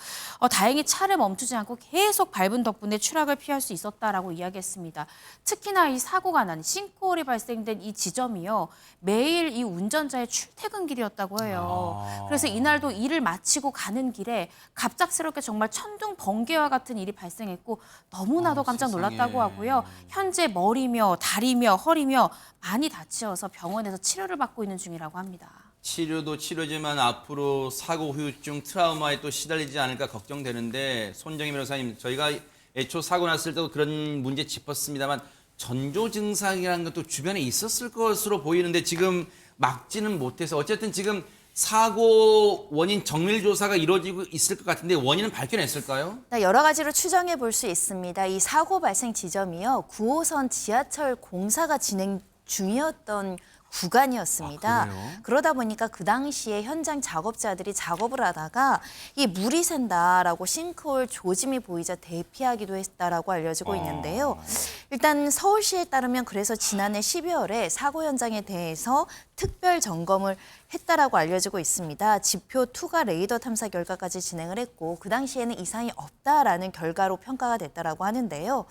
다행히 차를 멈추지 않고 계속 밟은 덕분에 추락을 피할 수 있었다라고 이야기했습니다. 특히나 이 사고가 난 싱크홀이 발생된 이 지점이요, 매일 이 운전자의 출퇴근길이었다고 해요. 그래서 이날도 일을 마치고 가는 길에 갑작스럽게 정말 천둥 번개와 같은 일이 발생했고 너무나도 깜짝 놀랐다고 하고요. 현재 머리며 다리며 허리며 많이 다치어서 병원에서 치료를 받고 있는 중이라고 합니다. 치료도 치료지만 앞으로 사고 후유증 트라우마에 또 시달리지 않을까 걱정되는데, 손정희 변호사님, 저희가 애초 사고 났을 때도 그런 문제 짚었습니다만 전조 증상이라는 것도 주변에 있었을 것으로 보이는데 지금 막지는 못해서, 어쨌든 지금 사고 원인 정밀 조사가 이루어지고 있을 것 같은데 원인은 밝혀냈을까요? 여러 가지로 추정해 볼 수 있습니다. 이 사고 발생 지점이요, 9호선 지하철 공사가 진행 중이었던 구간이었습니다. 그러다 보니까 그 당시에 현장 작업자들이 작업을 하다가 이 물이 샌다라고 싱크홀 조짐이 보이자 대피하기도 했다라고 알려지고 있는데요. 일단 서울시에 따르면 그래서 지난해 12월에 사고 현장에 대해서 특별 점검을 했다라고 알려지고 있습니다. 지표 투과 레이더 탐사 결과까지 진행을 했고 그 당시에는 이상이 없다라는 결과로 평가가 됐다라고 하는데요.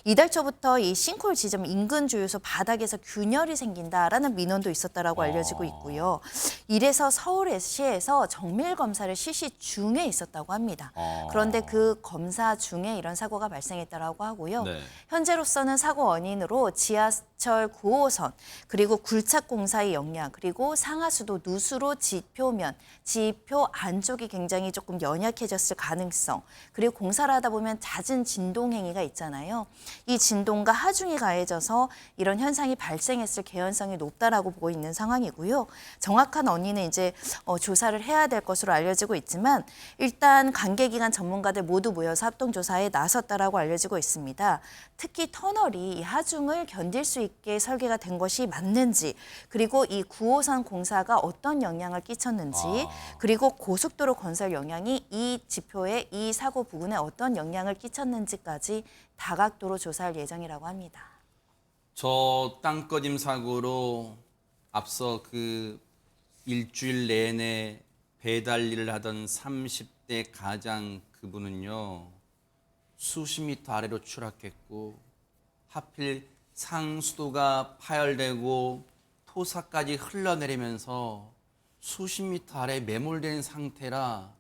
이달 초부터 이 싱크홀 지점 인근 주유소 바닥에서 균열이 생긴다라는 민원도 있었다라고 알려지고 있고요. 이래서 서울시에서 정밀 검사를 실시 중에 있었다고 합니다. 그런데 그 검사 중에 이런 사고가 발생했다라고 하고요. 네. 현재로서는 사고 원인으로 지하철 9호선 그리고 굴착 공사의 영향, 그리고 상하수도 누수로 지표면, 지표 안쪽이 굉장히 조금 연약해졌을 가능성, 그리고 공사를 하다 보면 잦은 진동 행위가 있잖아요. 이 진동과 하중이 가해져서 이런 현상이 발생했을 개연성이 높다라고 보고 있는 상황이고요. 정확한 원인은 이제 조사를 해야 될 것으로 알려지고 있지만 일단 관계기관 전문가들 모두 모여서 합동조사에 나섰다라고 알려지고 있습니다. 특히 터널이 이 하중을 견딜 수 있게 설계가 된 것이 맞는지, 그리고 이 9호선 공사가 어떤 영향을 끼쳤는지, 그리고 고속도로 건설 영향이 이 지표에 이 사고 부근에 어떤 영향을 끼쳤는지까지 다각도로 조사할 예정이라고 합니다. 저 땅꺼짐 사고로 앞서 그 일주일 내내 배달 일을 하던 30대 가장 그분은요, 수십 미터 아래로 추락했고 하필 상수도가 파열되고 토사까지 흘러내리면서 수십 미터 아래에 매몰된 상태라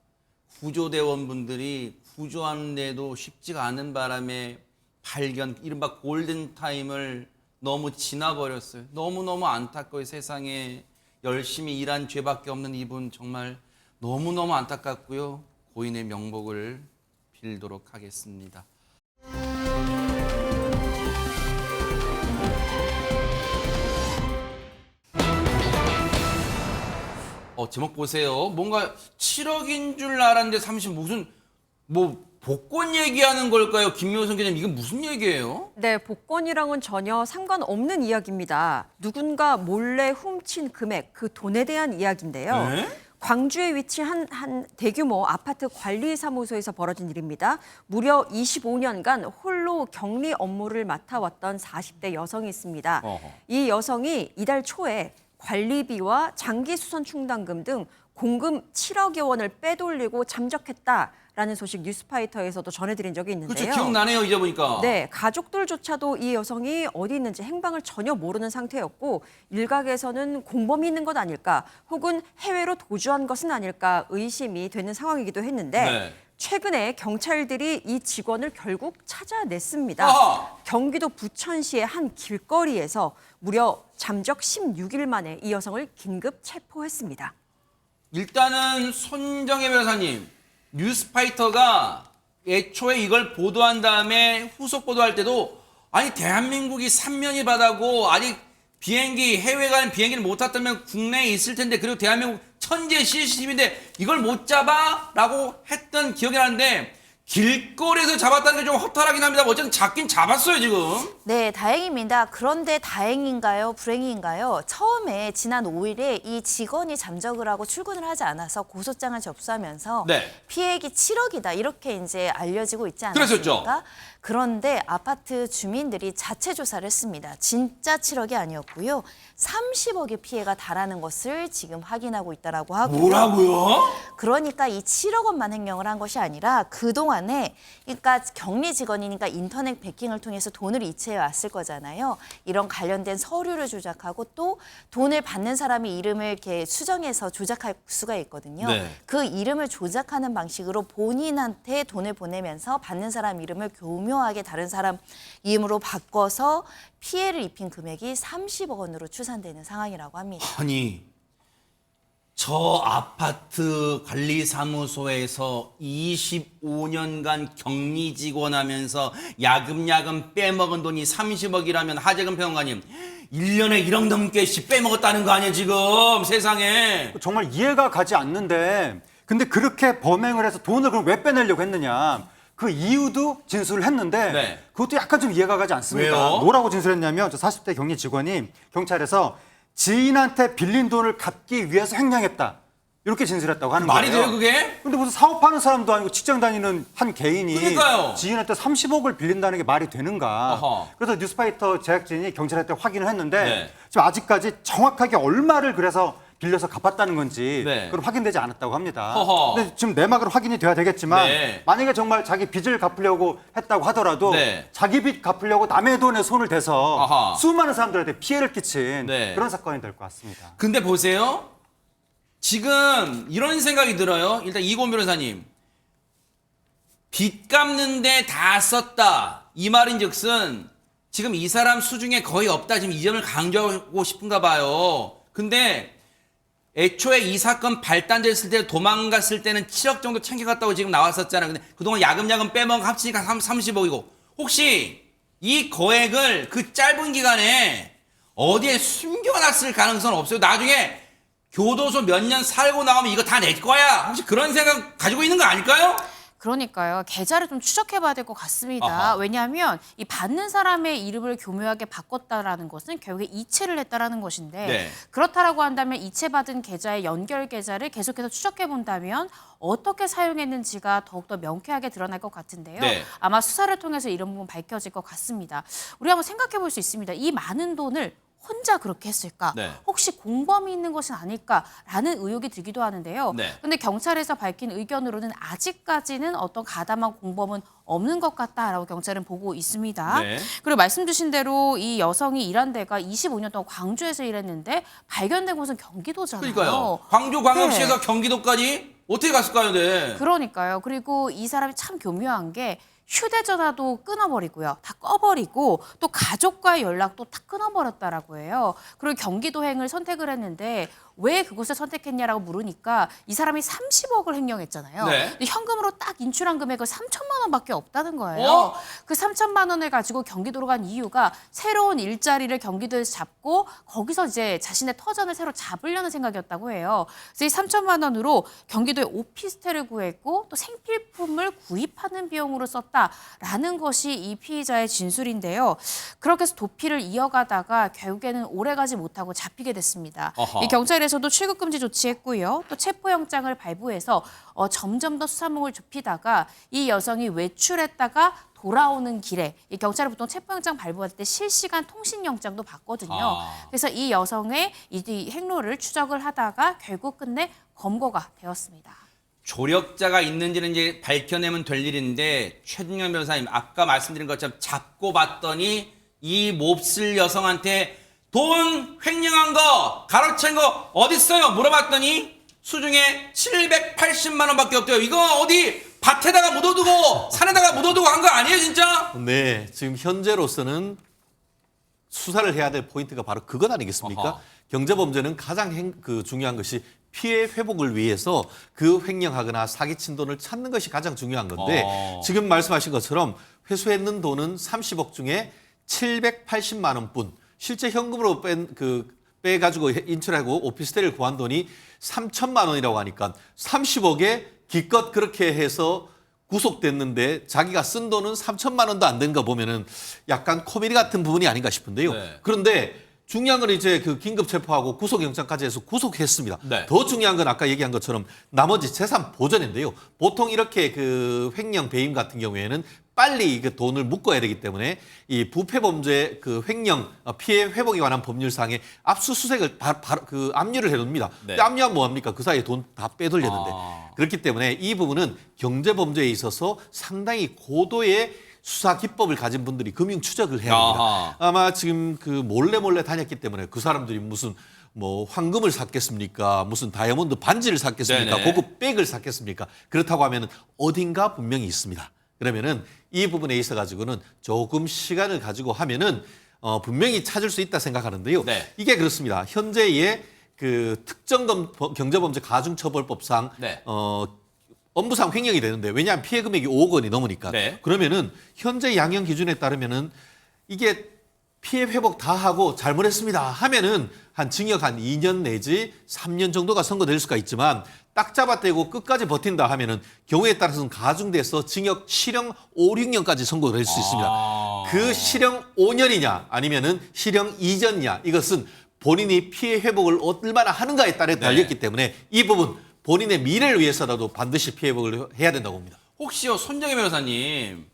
구조대원분들이 구조하는데도 쉽지가 않은 바람에 발견, 이른바 골든타임을 너무 지나버렸어요. 너무너무 안타까워요. 세상에 열심히 일한 죄밖에 없는 이분 정말 너무너무 안타깝고요. 고인의 명복을 빌도록 하겠습니다. 제목 보세요. 뭔가 7억인 줄 알았는데 30 무슨 복권 얘기하는 걸까요? 김묘선 기자님, 이건 무슨 얘기예요? 네, 복권이랑은 전혀 상관없는 이야기입니다. 누군가 몰래 훔친 금액, 그 돈에 대한 이야기인데요. 네? 광주에 위치한 한 대규모 아파트 관리사무소에서 벌어진 일입니다. 무려 25년간 홀로 격리 업무를 맡아왔던 40대 여성이 있습니다. 이 여성이 이달 초에 관리비와 장기수선 충당금 등 공금 7억여 원을 빼돌리고 잠적했다라는 소식 뉴스파이터에서도 전해드린 적이 있는데요. 그렇죠. 기억나네요. 이제 보니까. 네, 가족들조차도 이 여성이 어디 있는지 행방을 전혀 모르는 상태였고 일각에서는 공범이 있는 것 아닐까 혹은 해외로 도주한 것은 아닐까 의심이 되는 상황이기도 했는데 네. 최근에 경찰들이 이 직원을 결국 찾아냈습니다. 아하. 경기도 부천시의 한 길거리에서 무려 잠적 16일 만에 이 여성을 긴급 체포했습니다. 일단은 손정혜 변호사님, 뉴스파이터가 애초에 이걸 보도한 다음에 후속 보도할 때도 아니 대한민국이 3면이 바다고 아직 비행기 해외 가는 비행기를 못 탔다면 국내에 있을 텐데 그리고 대한민국 천재 CCTV인데 이걸 못 잡아? 라고 했던 기억이 나는데 길거리에서 잡았다는 게 좀 허탈하긴 합니다. 어쨌든 잡긴 잡았어요 지금. 네, 다행입니다. 그런데 다행인가요? 불행인가요? 처음에 지난 5일에 이 직원이 잠적을 하고 출근을 하지 않아서 고소장을 접수하면서 네. 피해액이 7억이다 이렇게 이제 알려지고 있지 않았습니까? 그랬었죠. 그런데 아파트 주민들이 자체 조사를 했습니다. 진짜 7억이 아니었고요. 30억의 피해가 달하는 것을 지금 확인하고 있다라고 하고요. 뭐라고요? 그러니까 이 7억 원만 횡령을 한 것이 아니라 그동안에 그러니까 격리 직원이니까 인터넷 해킹을 통해서 돈을 이체해 왔을 거잖아요. 이런 관련된 서류를 조작하고 또 돈을 받는 사람의 이름을 이렇게 수정해서 조작할 수가 있거든요. 네. 그 이름을 조작하는 방식으로 본인한테 돈을 보내면서 받는 사람 이름을 교묘하게 다른 사람 이름으로 바꿔서 피해를 입힌 금액이 30억 원으로 추산되는 상황이라고 합니다. 아니 저 아파트 관리사무소에서 25년간 격리 직원하면서 야금야금 빼먹은 돈이 30억이라면 하재근 평론가님 1년에 1억 넘게씩 빼먹었다는 거 아니에요 지금 세상에. 정말 이해가 가지 않는데 근데 그렇게 범행을 해서 돈을 그럼 왜 빼내려고 했느냐. 그 이유도 진술을 했는데 네. 그것도 약간 좀 이해가 가지 않습니다. 왜요? 뭐라고 진술했냐면 저 40대 격리 직원이 경찰에서 지인한테 빌린 돈을 갚기 위해서 횡령했다. 이렇게 진술했다고 하는 말이 거예요. 돼요 그게? 근데 무슨 사업하는 사람도 아니고 직장 다니는 한 개인이 그러니까요. 지인한테 30억을 빌린다는 게 말이 되는가. 어허. 그래서 뉴스파이터 제작진이 경찰한테 확인을 했는데 네. 지금 아직까지 정확하게 얼마를 그래서 빌려서 갚았다는 건지 네. 그건 확인되지 않았다고 합니다. 허허. 근데 지금 내막으로 확인이 돼야 되겠지만 네. 만약에 정말 자기 빚을 갚으려고 했다고 하더라도 네. 자기 빚 갚으려고 남의 돈에 손을 대서 아하. 수많은 사람들한테 피해를 끼친 네. 그런 사건이 될 것 같습니다. 근데 보세요. 지금 이런 생각이 들어요. 일단 이고은 변호사님. 빚 갚는데 다 썼다. 이 말인즉슨 지금 이 사람 수중에 거의 없다. 지금 이 점을 강조하고 싶은가 봐요. 근데 애초에 이 사건 발단됐을 때 도망갔을 때는 7억 정도 챙겨갔다고 지금 나왔었잖아요. 근데 그동안 야금야금 빼먹은 합치니까 30억이고 혹시 이 거액을 그 짧은 기간에 어디에 숨겨놨을 가능성은 없어요? 나중에 교도소 몇 년 살고 나오면 이거 다 내 거야. 혹시 그런 생각 가지고 있는 거 아닐까요? 그러니까요. 계좌를 좀 추적해봐야 될 것 같습니다. 아하. 왜냐하면 이 받는 사람의 이름을 교묘하게 바꿨다라는 것은 결국에 이체를 했다라는 것인데 네. 그렇다라고 한다면 이체받은 계좌의 연결 계좌를 계속해서 추적해본다면 어떻게 사용했는지가 더욱더 명쾌하게 드러날 것 같은데요. 네. 아마 수사를 통해서 이런 부분 밝혀질 것 같습니다. 우리 한번 생각해볼 수 있습니다. 이 많은 돈을 혼자 그렇게 했을까? 네. 혹시 공범이 있는 것은 아닐까라는 의혹이 들기도 하는데요. 네. 근데 경찰에서 밝힌 의견으로는 아직까지는 어떤 가담한 공범은 없는 것 같다라고 경찰은 보고 있습니다. 네. 그리고 말씀 주신 대로 이 여성이 일한 데가 25년 동안 광주에서 일했는데 발견된 곳은 경기도잖아요. 그러니까요. 광주광역시에서 네. 경기도까지 어떻게 갔을까요? 네. 그러니까요. 그리고 이 사람이 참 교묘한 게 휴대전화도 끊어버리고요. 다 꺼버리고 또 가족과의 연락도 다 끊어버렸다라고 해요. 그리고 경기도행을 선택을 했는데 왜 그곳을 선택했냐라고 물으니까 이 사람이 30억을 횡령했잖아요. 네. 근데 현금으로 딱 인출한 금액은 3천만 원밖에 없다는 거예요. 어? 그 3천만 원을 가지고 경기도로 간 이유가 새로운 일자리를 경기도에서 잡고 거기서 이제 자신의 터전을 새로 잡으려는 생각이었다고 해요. 그래서 이 3천만 원으로 경기도에 오피스텔을 구했고 또 생필품을 구입하는 비용으로 썼다라는 것이 이 피의자의 진술인데요. 그렇게 해서 도피를 이어가다가 결국에는 오래가지 못하고 잡히게 됐습니다. 어허. 이 경찰에서 경찰에서도 출국금지 조치했고요. 또 체포영장을 발부해서 점점 더 수사망을 좁히다가 이 여성이 외출했다가 돌아오는 길에 이 경찰은 보통 체포영장 발부할 때 실시간 통신영장도 받거든요. 그래서 이 여성의 이 행로를 추적을 하다가 결국 끝내 검거가 되었습니다. 조력자가 있는지는 이제 밝혀내면 될 일인데 최준영 변호사님 아까 말씀드린 것처럼 잡고 봤더니 이 몹쓸 여성한테 돈 횡령한 거 가로챈 거 어딨어요? 물어봤더니 수중에 780만 원밖에 없대요. 이거 어디 밭에다가 묻어두고 산에다가 묻어두고 한 거 아니에요 진짜? 네, 지금 현재로서는 수사를 해야 될 포인트가 바로 그것 아니겠습니까? 어허. 경제범죄는 가장 중요한 것이 피해 회복을 위해서 그 횡령하거나 사기친 돈을 찾는 것이 가장 중요한 건데 지금 말씀하신 것처럼 회수했는 돈은 30억 중에 780만 원뿐. 실제 현금으로 빼가지고 인출하고 오피스텔을 구한 돈이 3천만 원이라고 하니까 30억에 기껏 그렇게 해서 구속됐는데 자기가 쓴 돈은 3천만 원도 안 된 거 보면은 약간 코미디 같은 부분이 아닌가 싶은데요. 네. 그런데 중요한 건 이제 그 긴급 체포하고 구속영장까지 해서 구속했습니다. 네. 더 중요한 건 아까 얘기한 것처럼 나머지 재산 보전인데요. 보통 이렇게 그 횡령 배임 같은 경우에는 빨리 그 돈을 묶어야 되기 때문에 이 부패 범죄 그 횡령 피해 회복에 관한 법률상에 압수수색을 그 압류를 해놓습니다. 네. 근데 압류하면 뭐합니까? 그 사이에 돈 다 빼돌렸는데 그렇기 때문에 이 부분은 경제 범죄에 있어서 상당히 고도의 수사 기법을 가진 분들이 금융 추적을 해야 합니다. 아마 지금 그 몰래 다녔기 때문에 그 사람들이 무슨 뭐 황금을 샀겠습니까? 무슨 다이아몬드 반지를 샀겠습니까? 네네. 고급 백을 샀겠습니까? 그렇다고 하면은 어딘가 분명히 있습니다. 그러면은 이 부분에 있어 가지고는 조금 시간을 가지고 하면은 분명히 찾을 수 있다 생각하는데요. 네. 이게 그렇습니다. 현재의 그 특정 경제범죄 가중처벌법상 네. 업무상 횡령이 되는데 왜냐하면 피해 금액이 5억 원이 넘으니까 네. 그러면은 현재 양형 기준에 따르면은 이게 피해 회복 다 하고 잘못했습니다 하면은 한 징역 한 2년 내지 3년 정도가 선고될 수가 있지만 딱 잡아떼고 끝까지 버틴다 하면은 경우에 따라서는 가중돼서 징역 실형 5, 6년까지 선고될 수 있습니다. 그 실형 5년이냐 아니면은 실형 2년이냐 이것은 본인이 피해 회복을 얼마나 하는가에 따라 달렸기 때문에 이 부분 본인의 미래를 위해서라도 반드시 피해 회복을 해야 된다고 봅니다. 혹시요 손정혜 변호사님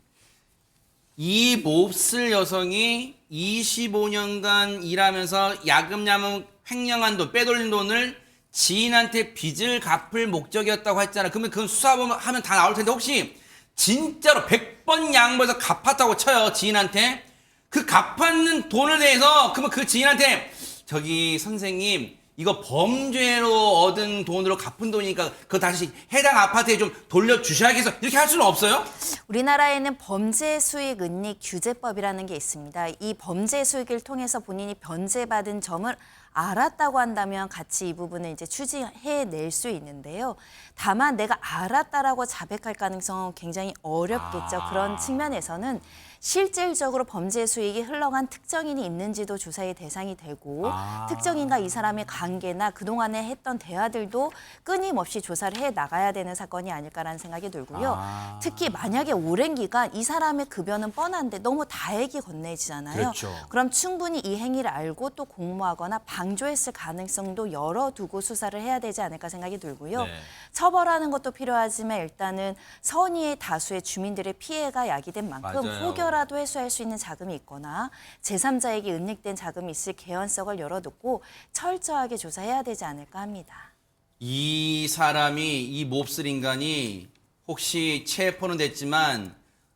이 몹쓸 여성이 25년간 일하면서 야금야금 횡령한 돈 빼돌린 돈을 지인한테 빚을 갚을 목적이었다고 했잖아요. 그러면 그건 수사하면 다 나올 텐데 혹시 진짜로 100번 양보해서 갚았다고 쳐요 지인한테 그 갚았는 돈을 대해서 그러면 그 지인한테 저기 선생님 이거 범죄로 얻은 돈으로 갚은 돈이니까 그거 다시 해당 아파트에 좀 돌려주셔야겠어 이렇게 할 수는 없어요? 우리나라에는 범죄 수익 은닉 규제법이라는 게 있습니다. 이 범죄 수익을 통해서 본인이 변제받은 점을 알았다고 한다면 같이 이 부분을 이제 추징해낼 수 있는데요. 다만 내가 알았다라고 자백할 가능성은 굉장히 어렵겠죠. 그런 측면에서는 실질적으로 범죄 수익이 흘러간 특정인이 있는지도 조사의 대상이 되고 특정인과 이 사람의 관계나 그동안에 했던 대화들도 끊임없이 조사를 해 나가야 되는 사건이 아닐까라는 생각이 들고요. 특히 만약에 오랜 기간 이 사람의 급여는 뻔한데 너무 다액이 건네지잖아요. 그렇죠. 그럼 충분히 이 행위를 알고 또 공모하거나 방조했을 가능성도 열어두고 수사를 해야 되지 않을까 생각이 들고요. 네. 처벌하는 것도 필요하지만 일단은 선의의 다수의 주민들의 피해가 야기된 만큼 맞아요. 혹여라도 해소할 수 있는 자금이 있거나 제3자에게 은닉된 자금이 있을 개연성을 열어두고 철저하게 조사해야 되지 않을까 합니다. 이 사람이 이 몹쓸 인간이 혹시 체포는 됐지만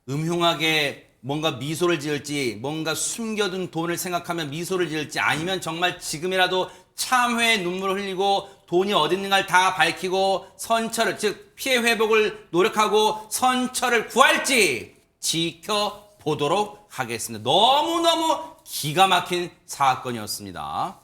음흉하게 뭔가 미소를 지을지 뭔가 숨겨둔 돈을 생각하면 미소를 지을지 아니면 정말 지금이라도 참회의 눈물을 흘리고 돈이 어디 있는가를 다 밝히고 선처를 즉 피해 회복을 노력하고 선처를 구할지 지켜보도록 하겠습니다. 너무너무 기가 막힌 사건이었습니다.